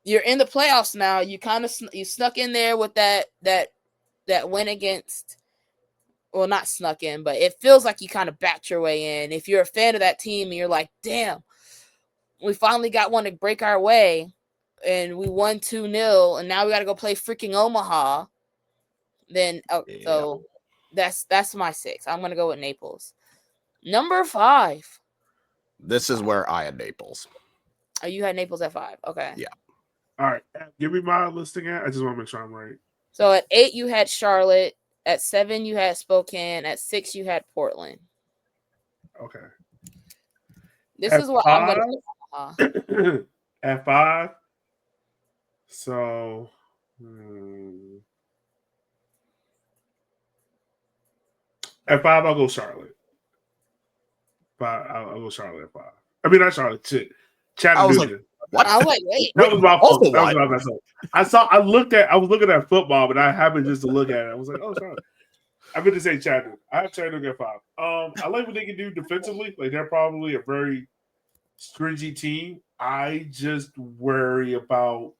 you're in the playoffs now. You kind of you snuck in there with that win against. Well, not snuck in, but it feels like you kind of backed your way in. If you're a fan of that team and you're like, damn, we finally got one to break our way, and we won 2-0, and now we got to go play freaking Omaha. Then, so that's my 6. I'm gonna go with Naples. Number 5. This is where I had Naples. Oh, you had Naples at 5. Okay. Yeah. All right. Give me my listing at. I just want to make sure I'm right. So at 8 you had Charlotte. At 7 you had Spokane. At 6 you had Portland. Okay. This is what I'm gonna. At 5. So. At 5, I'll go Charlotte. I'll go Charlotte at 5. I mean, not Charlotte. Shit. Chattanooga. I was like, what? I was like, wait. That was my fault. Also That was my mess up. I was looking at football, but I happened just to look at it. I was like, oh, Charlotte. I meant to say Chattanooga. I have Chattanooga at 5. I like what they can do defensively. Like they're probably a very stringy team. I just worry about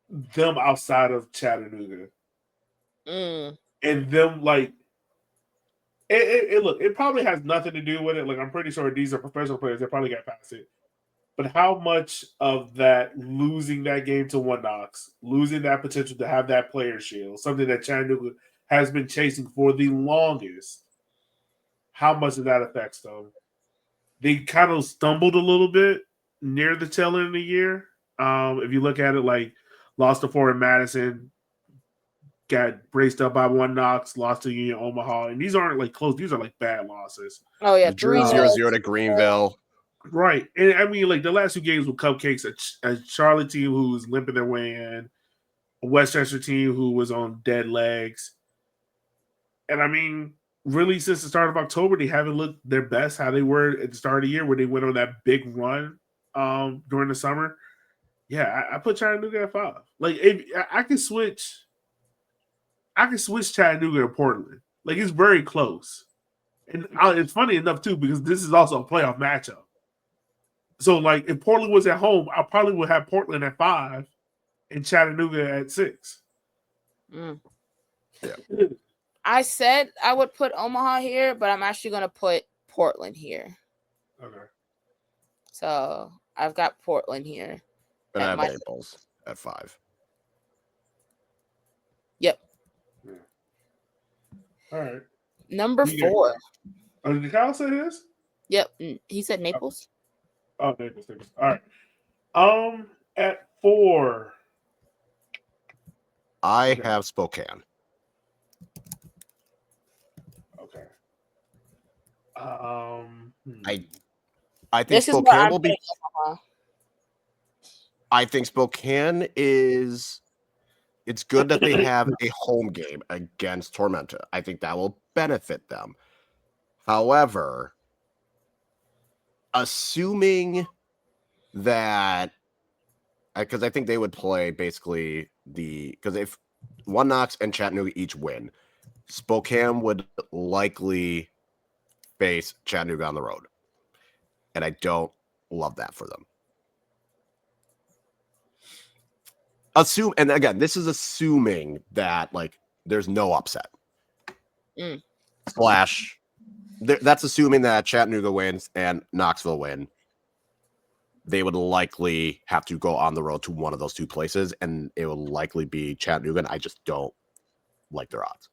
them outside of Chattanooga. And them like it probably has nothing to do with it. Like I'm pretty sure these are professional players. They probably got past it. But how much of that losing that game to One Knox, losing that potential to have that player shield, something that Chattanooga has been chasing for the longest, how much of that affects them? They kind of stumbled a little bit near the tail end of the year. If you look at it, like lost to Forward Madison, got braced up by One Knox, lost to Union Omaha, and these aren't like close. These are like bad losses. Oh yeah, 0-0 to Greenville. Right, and I mean, like the last 2 games were cupcakes. A Charlotte team who was limping their way in, a Westchester team who was on dead legs, and I mean, really, since the start of October, they haven't looked their best. How they were at the start of the year, where they went on that big run during the summer. Yeah, I put Chattanooga at 5. Like, if I can switch Chattanooga to Portland. Like, it's very close, and it's funny enough too because this is also a playoff matchup. So, like, if Portland was at home, I probably would have Portland at 5 and Chattanooga at 6. Yeah. I said I would put Omaha here, but I'm actually going to put Portland here. Okay. So, I've got Portland here. And I have Naples at 5. Yep. Yeah. All right. Number 4. Oh, did Kyle say his? Yep. He said Naples. Oh, Naples. All right. At 4. I have Spokane. Okay. I think This is where Spokane I'm will be. putting Omaha. I think Spokane is. It's good that they have a home game against Tormenta. I think that will benefit them. However, assuming that, because I think they would play basically because if One Knox and Chattanooga each win, Spokane would likely face Chattanooga on the road. And I don't love that for them. And again, this is assuming that like there's no upset. That's assuming that Chattanooga wins and Knoxville win. They would likely have to go on the road to one of those two places, and it will likely be Chattanooga. And I just don't like their odds.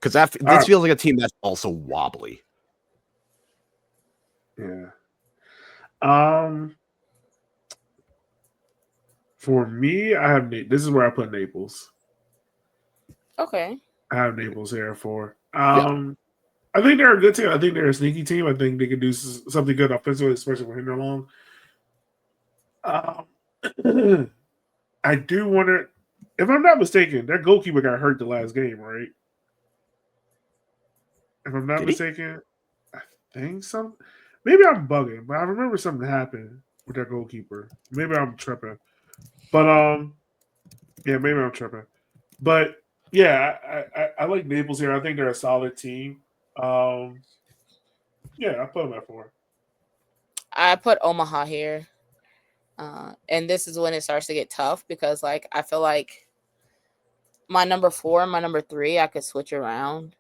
Because this feels like a team that's also wobbly. Yeah. For me, I have this is where I put Naples. Okay. I have Naples here for. I think they're a good team. I think they're a sneaky team. I think they can do something good offensively, especially with Hinder long. I do wonder, if I'm not mistaken, their goalkeeper got hurt the last game, right? If I'm not mistaken, I think so. Maybe I'm bugging, but I remember something happened with their goalkeeper. Maybe I'm tripping. But yeah, maybe I'm tripping. But yeah, I like Naples here. I think they're a solid team. Yeah, I put them at 4. I put Omaha here. And this is when it starts to get tough because like I feel like my number 4 and my number 3 I could switch around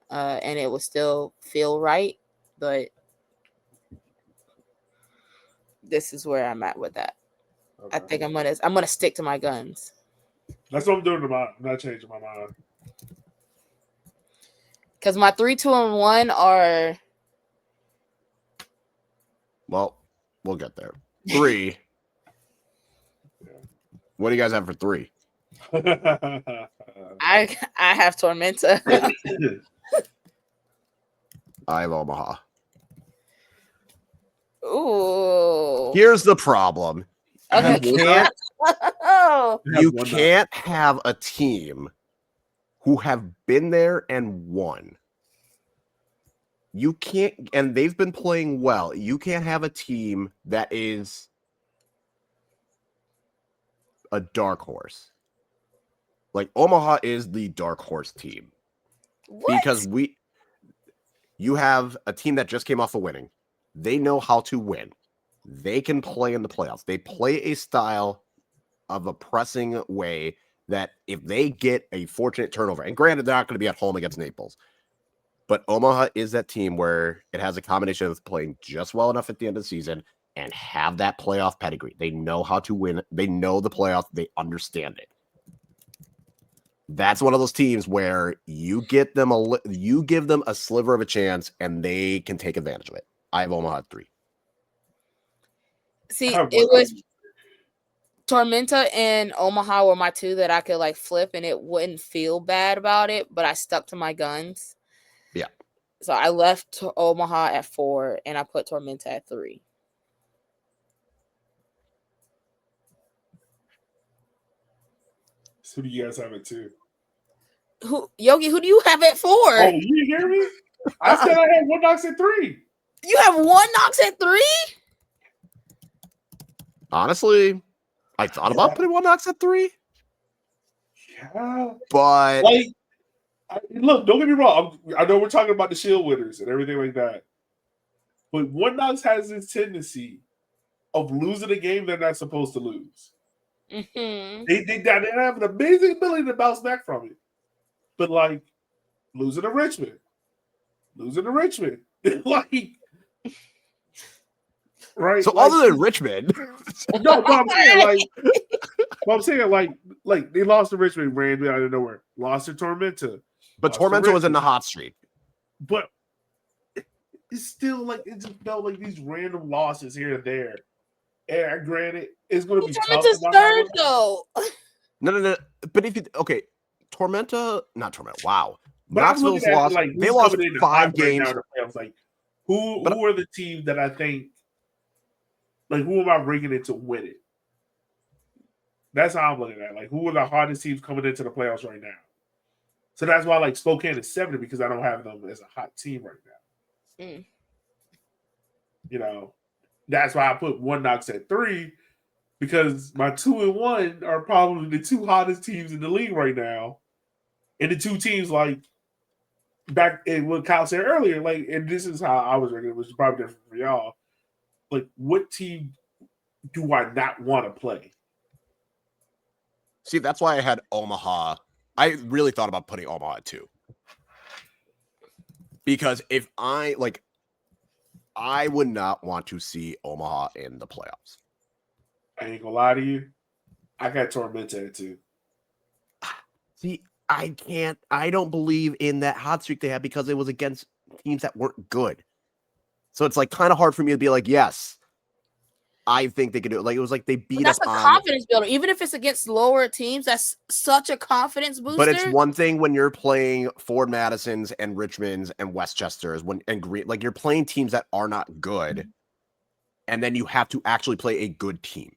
and it would still feel right, but this is where I'm at with that. Okay. I think I'm gonna stick to my guns. That's what I'm doing. I'm not changing my mind. Because my 3, 2, and 1 are. Well, we'll get there. 3. What do you guys have for 3? I have Tormenta. I have Omaha. Ooh. Here's the problem. Okay. You can't have a team who have been there and won. You can't, and they've been playing well. You can't have a team that is a dark horse. Like Omaha is the dark horse team. What? Because you have a team that just came off of winning. They know how to win. They can play in the playoffs. They play a style of a pressing way that if they get a fortunate turnover, and granted, they're not going to be at home against Naples, but Omaha is that team where it has a combination of playing just well enough at the end of the season and have that playoff pedigree. They know how to win. They know the playoffs. They understand it. That's one of those teams where you give them a sliver of a chance and they can take advantage of it. I have Omaha at 3. See, it was Tormenta and Omaha were my 2 that I could like flip and it wouldn't feel bad about it, but I stuck to my guns. Yeah. So I left Omaha at 4 and I put Tormenta at 3. So who do you guys have at 2? Yogi, who do you have at 4? Oh, you hear me? I said I had One Knox at 3. You have One Knox at 3? Honestly, I thought about putting One Knox at 3. Yeah. But like, look, don't get me wrong. I know we're talking about the Shield winners and everything like that. But One Knox has this tendency of losing a game they're not supposed to lose. Mm-hmm. They have an amazing ability to bounce back from it. But like losing to Richmond. Like right. So like, other than Richmond. No, I'm saying like they lost to Richmond randomly out of nowhere. Lost to Tormenta. But Tormenta was in the hot streak. But it's still like it just felt like these random losses here and there. And granted, it's going to be tough. Tormenta's 3rd though. No. But if you not Tormenta. Wow. But I'm Knoxville's looking at lost. like They who's lost coming in 5 hot right now games. in the playoffs. Like who are the teams that I think like who am I bringing in to win it? That's how I'm looking at it. Like who are the hardest teams coming into the playoffs right now? So that's why like Spokane is 70 because I don't have them as a hot team right now. Mm. You know, that's why I put One Knox at 3 because my 2 and 1 are probably the 2 hottest teams in the league right now, and the 2 teams like back in what Kyle said earlier, like, and this is how I was ranking, which is probably different for y'all. Like, what team do I not want to play? See, that's why I had Omaha. I really thought about putting Omaha at 2. Because if I would not want to see Omaha in the playoffs. I ain't gonna lie to you. I got Tormenta at 2. See, I don't believe in that hot streak they had because it was against teams that weren't good. So it's like kind of hard for me to be like, yes, I think they could do it. Like it was like they beat us That's a on confidence builder. Even if it's against lower teams, that's such a confidence booster. But it's one thing when you're playing Forward Madisons and Richmonds and Westchesters and Green, like you're playing teams that are not good, and then you have to actually play a good team.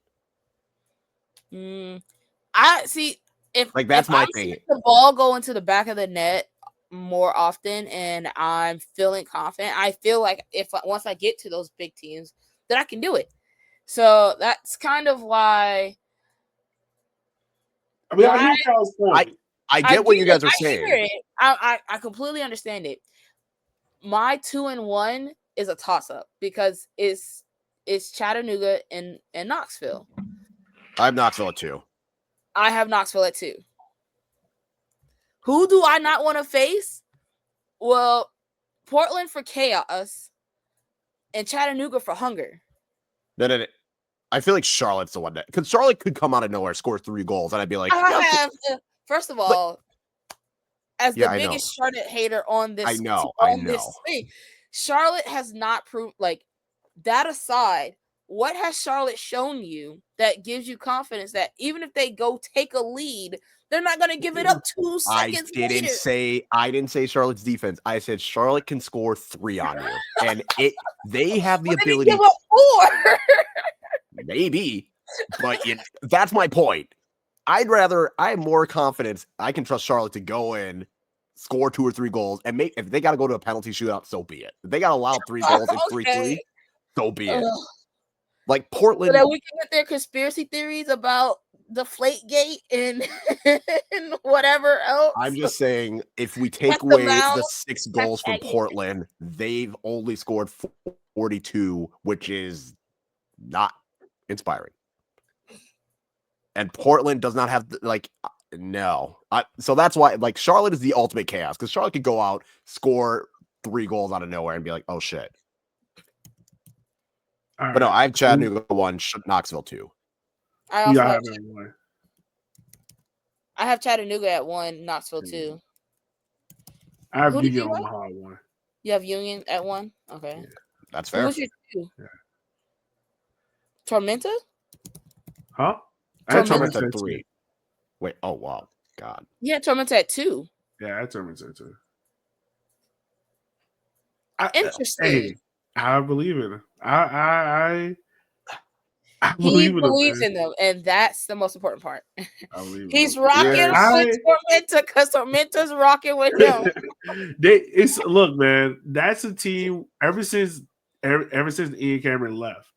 I see if like that's if my I thing. See the ball go into the back of the net more often, and I'm feeling confident. I feel like once I get to those big teams, that I can do it. So that's kind of why. I mean, I hear Kyle's point. I get what you guys are saying. Hear it. I completely understand it. My 2 and 1 is a toss up because it's Chattanooga and Knoxville. I have Knoxville at 2. I have Knoxville at 2. Who do I not want to face? Well, Portland for chaos and Chattanooga for hunger. Then I feel like Charlotte's the one that because Charlotte could come out of nowhere, score 3 goals, and I'd be like, first of all, as the biggest Charlotte hater on this, this thing, Charlotte has not proved. Like that aside, what has Charlotte shown you that gives you confidence that even if they go take a lead, they're not going to give it up 2 seconds later? I didn't say Charlotte's defense. I said Charlotte can score 3 on you, and they have the ability. Give up 4. Maybe, but that's my point. I have more confidence. I can trust Charlotte to go in, score 2 or 3 goals, and if they got to go to a penalty shootout, so be it. If they got to allow 3 goals and 3-3, so be it. Like Portland. So that we can get their conspiracy theories about Deflategate and whatever else. I'm just saying, if we take away the 6 goals from Portland, they've only scored 42, which is not inspiring. And Portland does not have no. So that's why Charlotte is the ultimate chaos because Charlotte could go out, score 3 goals out of nowhere and be like, oh shit. But no, I have Chattanooga 1, Knoxville 2. I have Chattanooga at 1, Knoxville 2. I have Union Omaha at 1. You have Union at 1? Okay. Yeah, that's fair. Who's your 2? Yeah. Tormenta? Huh? I had Tormenta at 3. Wait, oh wow. God. Yeah, Tormenta at 2. Yeah, I had Tormenta at 2. Interesting. Hey, I believe in him. I believe in them, and that's the most important part. He's rocking with Tormenta because Tormenta's rocking with him. Look, man, that's a team. Ever since Ian Cameron left,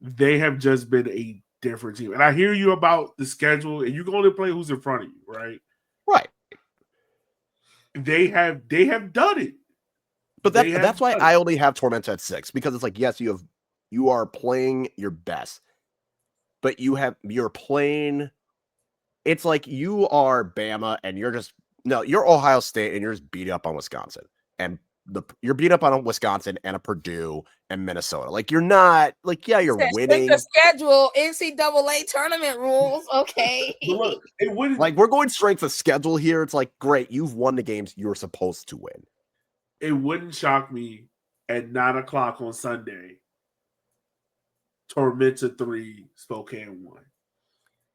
they have just been a different team. And I hear you about the schedule, and you can only play who's in front of you, right? Right. They have done it. But that's why I only have Tormenta at 6 because it's like, yes, you are playing your best, but you're playing. It's like you are Bama and you're Ohio State and you're just beat up on Wisconsin and you're beat up on Wisconsin and a Purdue and Minnesota. Like you're not you're winning. The schedule, NCAA tournament rules. Okay. Look, we're going strength of schedule here. It's like, great, you've won the games you're supposed to win. It wouldn't shock me at 9:00 on Sunday. Tormenta 3, Spokane 1.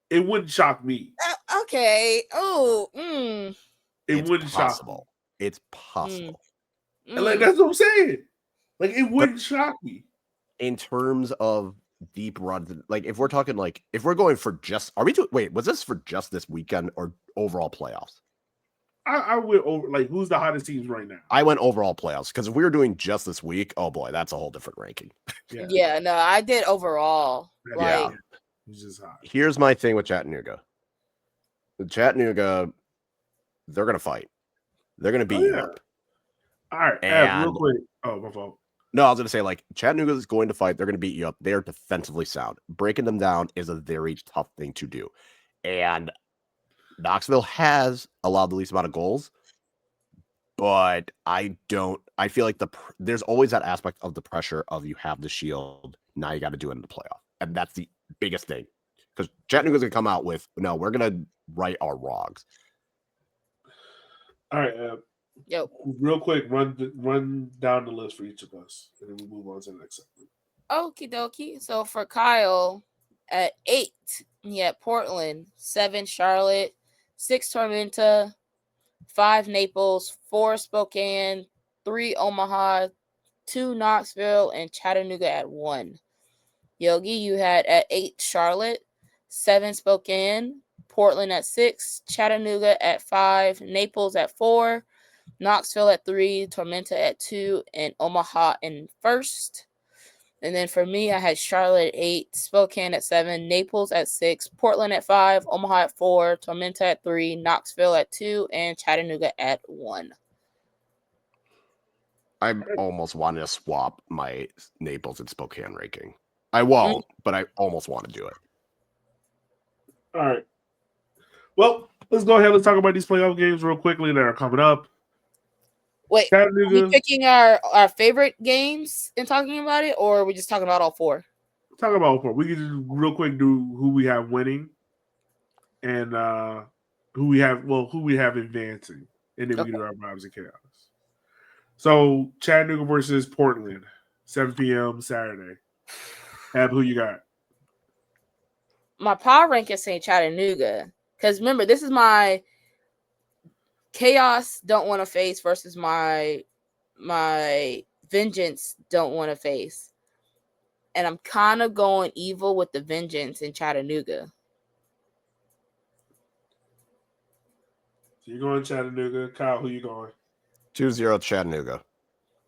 It wouldn't shock me. Okay. Oh. It wouldn't shock me. possible. It's possible. And like that's what I'm saying. Like it wouldn't shock me. In terms of deep runs, like if we're talking like if we're going for just was this for just this weekend or overall playoffs? I went over like who's the hottest teams right now? I went overall playoffs because if we were doing just this week, oh boy, that's a whole different ranking. Yeah, no, I did overall. Yeah. It's just hot. Here's my thing with Chattanooga. With Chattanooga, they're gonna fight. They're gonna beat you up. All right, real quick. Oh, my fault. No, I was gonna say like Chattanooga is going to fight. They're gonna beat you up. They are defensively sound. Breaking them down is a very tough thing to do, and Knoxville has allowed the least amount of goals, but I feel like there's always that aspect of the pressure of you have the shield. Now you got to do it in the playoff. And that's the biggest thing. Because Chattanooga's going to come out with, no, we're going to right our wrongs. All right. Real quick, run down the list for each of us. And then we move on to the next segment. Okie dokie. So for Kyle, at 8, he had Portland, 7, Charlotte, 6, Tormenta, 5, Naples, 4, Spokane, 3, Omaha, 2, Knoxville, and Chattanooga at 1. Yogi, you had at 8, Charlotte, 7, Spokane, Portland at 6, Chattanooga at 5, Naples at 4, Knoxville at 3, Tormenta at 2, and Omaha in first. And then for me, I had Charlotte at 8, Spokane at 7, Naples at 6, Portland at 5, Omaha at 4, Tormenta at 3, Knoxville at 2, and Chattanooga at 1. I almost wanted to swap my Naples and Spokane ranking. I won't, but I almost want to do it. All right. Well, let's go ahead. Let's talk about these playoff games real quickly that are coming up. Wait, are we picking our favorite games and talking about it, or are we just talking about all 4? Talk about all 4. We can just real quick do who we have winning and who we have advancing, and then we can do our vibes and chaos. So Chattanooga versus Portland, 7 p.m. Saturday. Ab, who you got? My power rank is saying Chattanooga because remember this is my chaos don't want to face versus my vengeance don't want to face, and I'm kind of going evil with the vengeance in Chattanooga. So you're going Chattanooga. Kyle, who you going? 2-0 Chattanooga.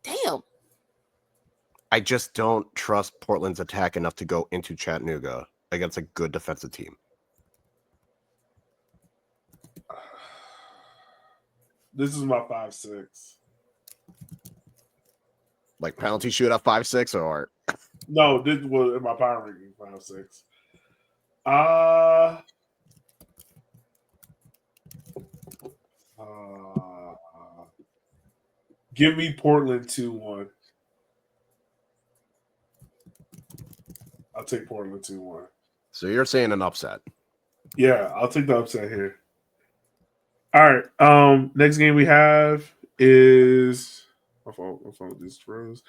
Damn. I just don't trust Portland's attack enough to go into Chattanooga against a good defensive team. This is my 5-6. Like penalty shootout 5-6 or no? This was in my power ranking 5-6. Give me Portland 2-1. I'll take Portland 2-1. So you're saying an upset? Yeah, I'll take the upset here. All right. Next game we have is my phone just froze.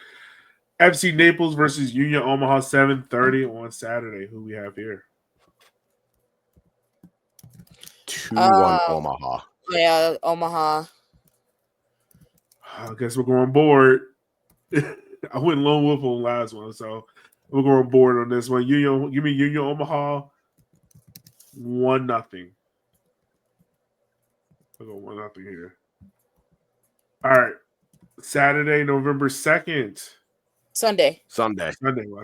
FC Naples versus Union Omaha 7:30 on Saturday. Who we have here? 2-1 Omaha. Yeah, Omaha. I guess we're going board. I went lone wolf on the last one, so we're going board on this one. Union, give me Union Omaha 1-0. We'll go 1-0 here. All right. Saturday, November 2nd. Sunday. Well, I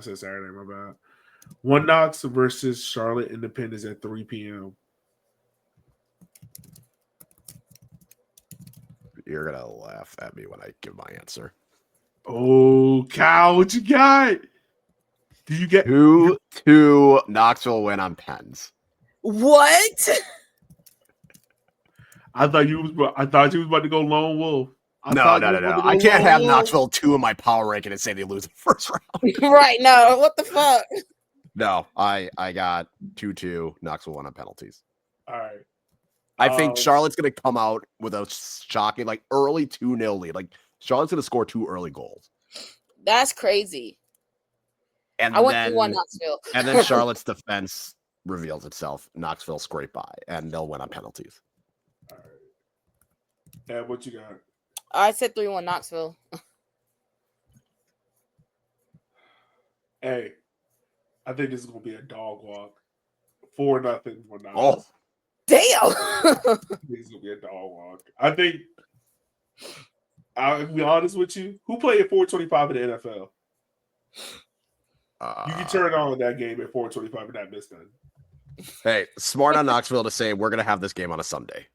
said Saturday, my bad. One Knoxville versus Charlotte Independence at 3 p.m. You're going to laugh at me when I give my answer. Oh, Cal, what you got? Did you get 2-2 Knoxville win on pens? What? I thought you was about to go lone wolf. No. I can't have Knoxville 2 in my power ranking and say they lose the first round. Right, no. What the fuck? No, I got 2-2 Knoxville 1 on penalties. All right. I think Charlotte's going to come out with a shocking, like, early 2-0 lead. Like, Charlotte's going to score 2 early goals. That's crazy. And I went to One Knoxville. And then Charlotte's defense reveals itself. Knoxville scrape by, and they'll win on penalties. All And what you got? I said 3-1 Knoxville. Hey, I think this is gonna be a dog walk. 4-0 for Knox. Oh, Damn. This is gonna be a dog walk. I think. I'll be honest with you. Who played at 4:25 in the NFL? You can turn on that game at 4:25 and not miss none. Hey, smart on Knoxville to say we're gonna have this game on a Sunday.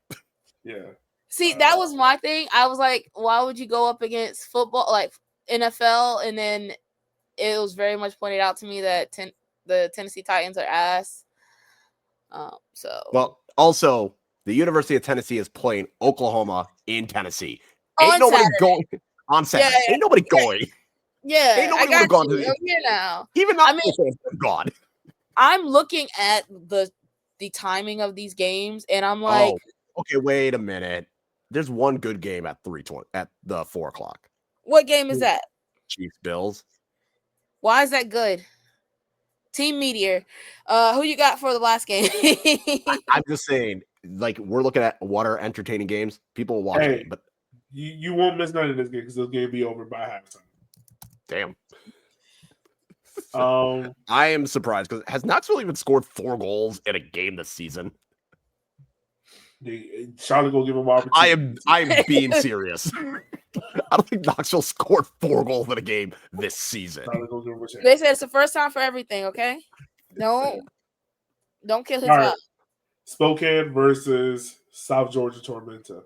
Yeah. See, that was my thing. I was like, why would you go up against football, like NFL? And then it was very much pointed out to me that the Tennessee Titans are ass. Well, also the University of Tennessee is playing Oklahoma in Tennessee. Ain't on nobody Saturday. going on Saturday. Yeah. Ain't nobody going. Yeah, Ain't nobody I got gone you. to I'm here now. Even I not mean, gone. I'm looking at the timing of these games, and I'm like, okay, wait a minute. There's one good game at 3:20 at the 4:00. what game is that? Chiefs Bills. Why is that good? Team Meteor. Who you got for the last game? I'm just saying, like, we're looking at what are entertaining games. People will watch it, but you won't miss none of this game because this game will be over by halftime. Damn. I am surprised because has Knoxville even scored 4 goals in a game this season? Charlotte gonna give him opportunity. I am being serious. I don't think Knoxville scored 4 goals in a game this season. They said it's the first time for everything. Okay, don't kill his All vibe. right. Spokane versus South Georgia Tormenta.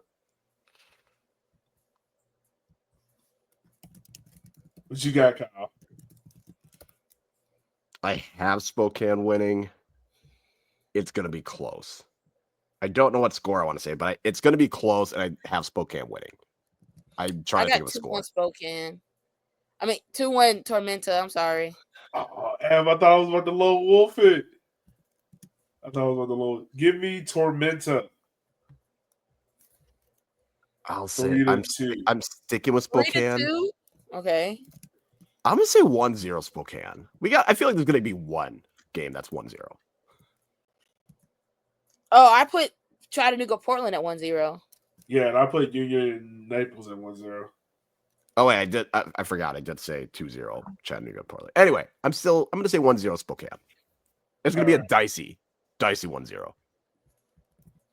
What you got, Kyle? I have Spokane winning. It's going to be close. I don't know what score I want to say, but it's going to be close, and I have Spokane winning. I'm trying to think of a score. 2-1 Spokane. I mean, 2-1 Tormenta. I'm sorry. Ev, I thought I was about to lone wolf it. Give me Tormenta. I'll say I'm sticking with Spokane. 3-2? Okay. I'm gonna say 1-0 Spokane. I feel like there's gonna be one game that's 1-0. Oh, I put Chattanooga Portland at 1-0. Yeah, and I put Union Naples at 1-0. Oh wait, I did. I forgot. I did say 2-0 Chattanooga Portland. Anyway, I'm gonna say 1-0 Spokane. It's gonna be a dicey 1-0.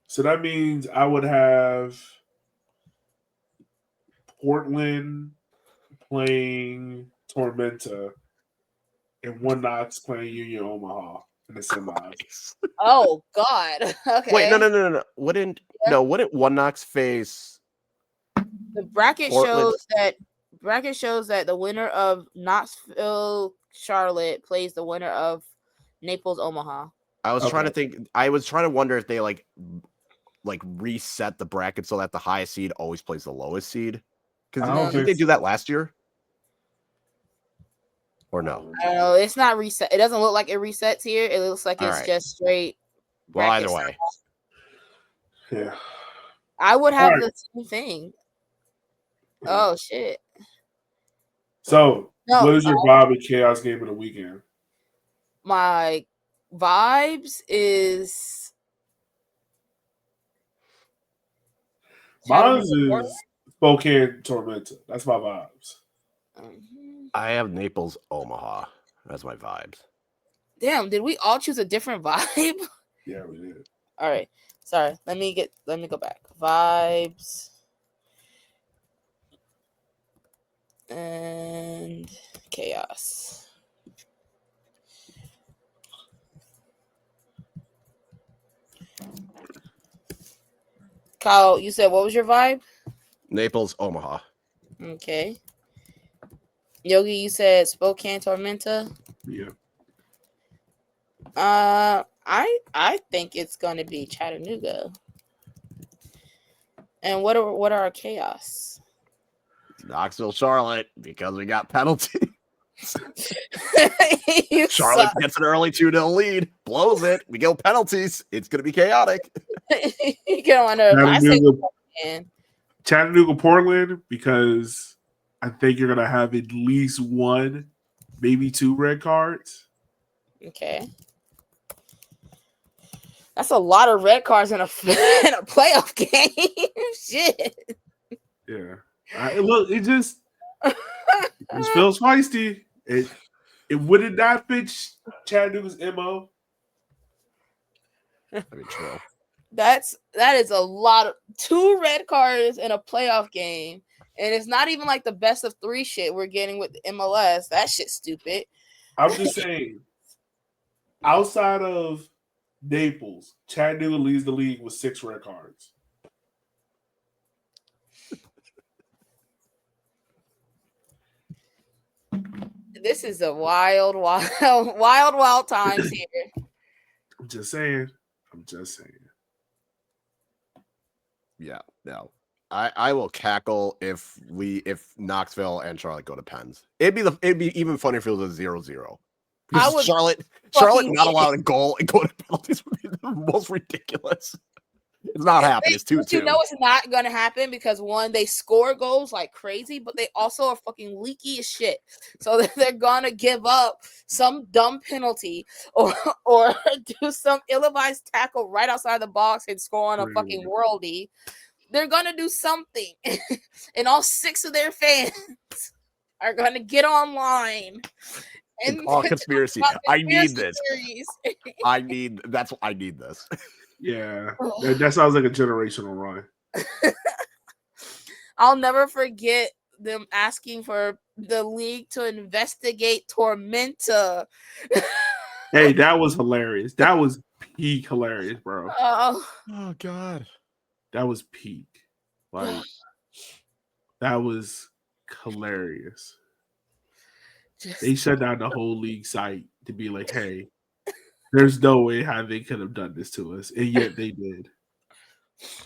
So that means I would have Portland playing Tormenta and One Knox playing Union Omaha in the semis. Oh God. Okay. Wait, no. Wouldn't One Knox face? The bracket Portland? shows that the winner of Knoxville Charlotte plays the winner of Naples Omaha. I was trying to think. I was trying to wonder if they like reset the bracket so that the highest seed always plays the lowest seed. Because did they do that last year? Or no? I don't know. It's not reset. It doesn't look like it resets here. It looks like it's just straight. Well, either way. Yeah. I would have the same thing. Oh shit. So what is your vibe and chaos game of the weekend? My vibes is mine is Spokane Tormenta. That's my vibes. I have Naples Omaha as my vibes. Damn, did we all choose a different vibe? Yeah, we did. All right. Sorry. Let me go back. Vibes. And chaos. Kyle, you said what was your vibe? Naples, Omaha. Okay. Yogi, you said Spokane Tormenta. Yeah. I think it's gonna be Chattanooga. And what are our chaos? Knoxville, Charlotte, because we got penalties. Charlotte gets an early 2-0 lead, blows it. We go penalties. It's gonna be chaotic. You don't want to. Chattanooga, Portland, because I think you're gonna have at least 1, maybe 2 red cards. Okay. That's a lot of red cards in a playoff game. Shit. Yeah. Look, it just feels feisty. It would not fit Chattanooga's MO. I mean, true. That is a lot of 2 red cards in a playoff game. And it's not even like the best of 3 shit we're getting with the MLS. That shit's stupid. I'm just saying, outside of Naples, Chattanooga leads the league with 6 red cards. This is a wild times here. I'm just saying. Yeah, no. I will cackle if Knoxville and Charlotte go to pens. It'd be even funnier if it was a 0-0. Because Charlotte not allowed a goal and go to penalties would be the most ridiculous. It's not happening. It's 2-2. You know it's not going to happen because, one, they score goals like crazy, but they also are fucking leaky as shit. So they're going to give up some dumb penalty or do some ill-advised tackle right outside the box and score on a fucking worldie. They're going to do something. And all 6 of their fans are going to get online. And all conspiracy. I need this. I need this. Yeah, that sounds like a generational run. I'll never forget them asking for the league to investigate Tormenta. Hey, that was hilarious. That was peak hilarious, bro. Oh God. That was peak. Like, that was hilarious. They shut down the whole league site to be like, hey, there's no way how they could have done this to us, and yet they did.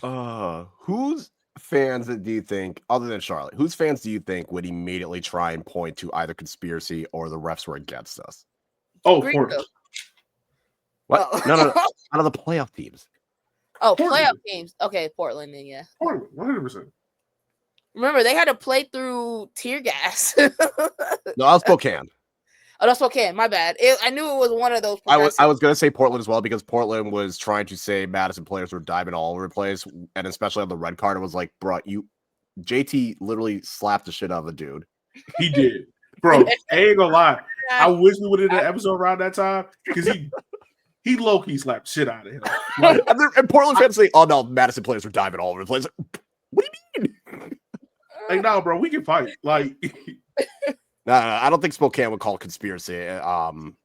Whose fans do you think, other than Charlotte, whose fans do you think would immediately try and point to either conspiracy or the refs were against us? Oh, Portland. What? No. Out of the playoff teams. Oh, Portland. Playoff teams. Okay, Portland, then, yeah. Portland, 100%. Remember, they had to play through tear gas. No, I was Spokane. Oh, that's Spokane. My bad. I knew it was one of those. I was going to say Portland as well because Portland was trying to say Madison players were diving all over the place, and especially on the red card, it was like, bro, JT literally slapped the shit out of the dude. He did, bro. I ain't gonna lie. I wish we would have done an episode around that time because he low key slapped shit out of him. Like, and Portland fans say, "Oh no, Madison players were diving all over the place." Like, what do you mean? Like, no, bro, we can fight. Like. No, I don't think Spokane would call it conspiracy. I don't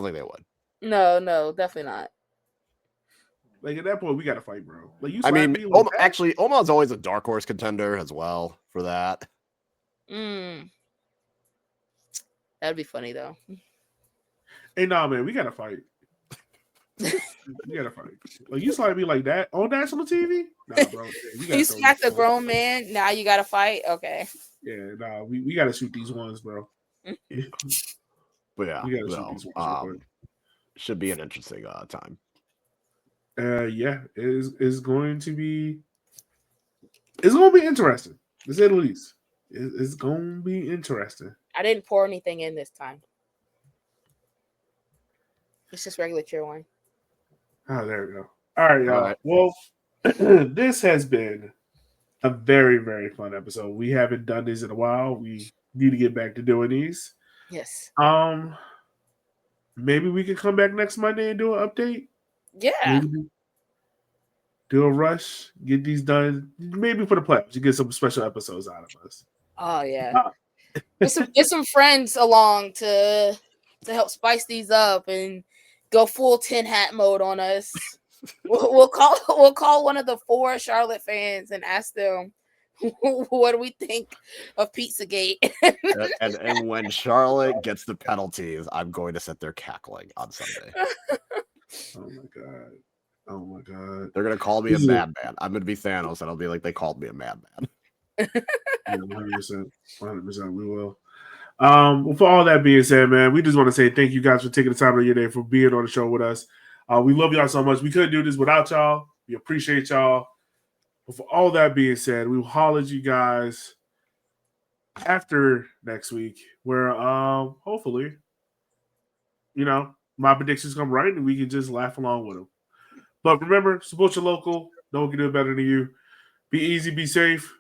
think they would. No, definitely not. Like, at that point, we got to fight, bro. Like, you. I mean, actually, Omaha's always a dark horse contender as well for that. That'd be funny though. Hey, nah, man, we got to fight. We got to fight. Like, you slide me like that on national TV? Nah, bro. You smacked a grown man. Now you got to fight. Okay. Yeah, nah, we got to shoot these ones, bro. But yeah, we got to shoot these ones. Should be an interesting time. Yeah, it's going to be. It's going to be interesting, to say the least. It's going to be interesting. I didn't pour anything in this time. It's just regular cheer wine. Oh, there we go. All right, y'all. All right. Well, this has been a very, very fun episode. We haven't done these in a while. We need to get back to doing these. Yes. Maybe we could come back next Monday and do an update. Yeah. Maybe do a rush, get these done. Maybe for the playoffs, you get some special episodes out of us. Oh yeah. Get some friends along to help spice these up and go full tin hat mode on us. We'll call one of the 4 Charlotte fans and ask them what do we think of Pizzagate. and when Charlotte gets the penalties, I'm going to sit there cackling on Sunday. Oh my god! They're gonna call me a madman. I'm gonna be Thanos, and I'll be like, they called me a madman. 100%, we will. Well, for all that being said, man, we just want to say thank you guys for taking the time of your day for being on the show with us. We love y'all so much. We couldn't do this without y'all. We appreciate y'all. But for all that being said, we will holler at you guys after next week, where hopefully, my predictions come right and we can just laugh along with them. But remember, support your local. No one can do it better than you. Be easy, be safe.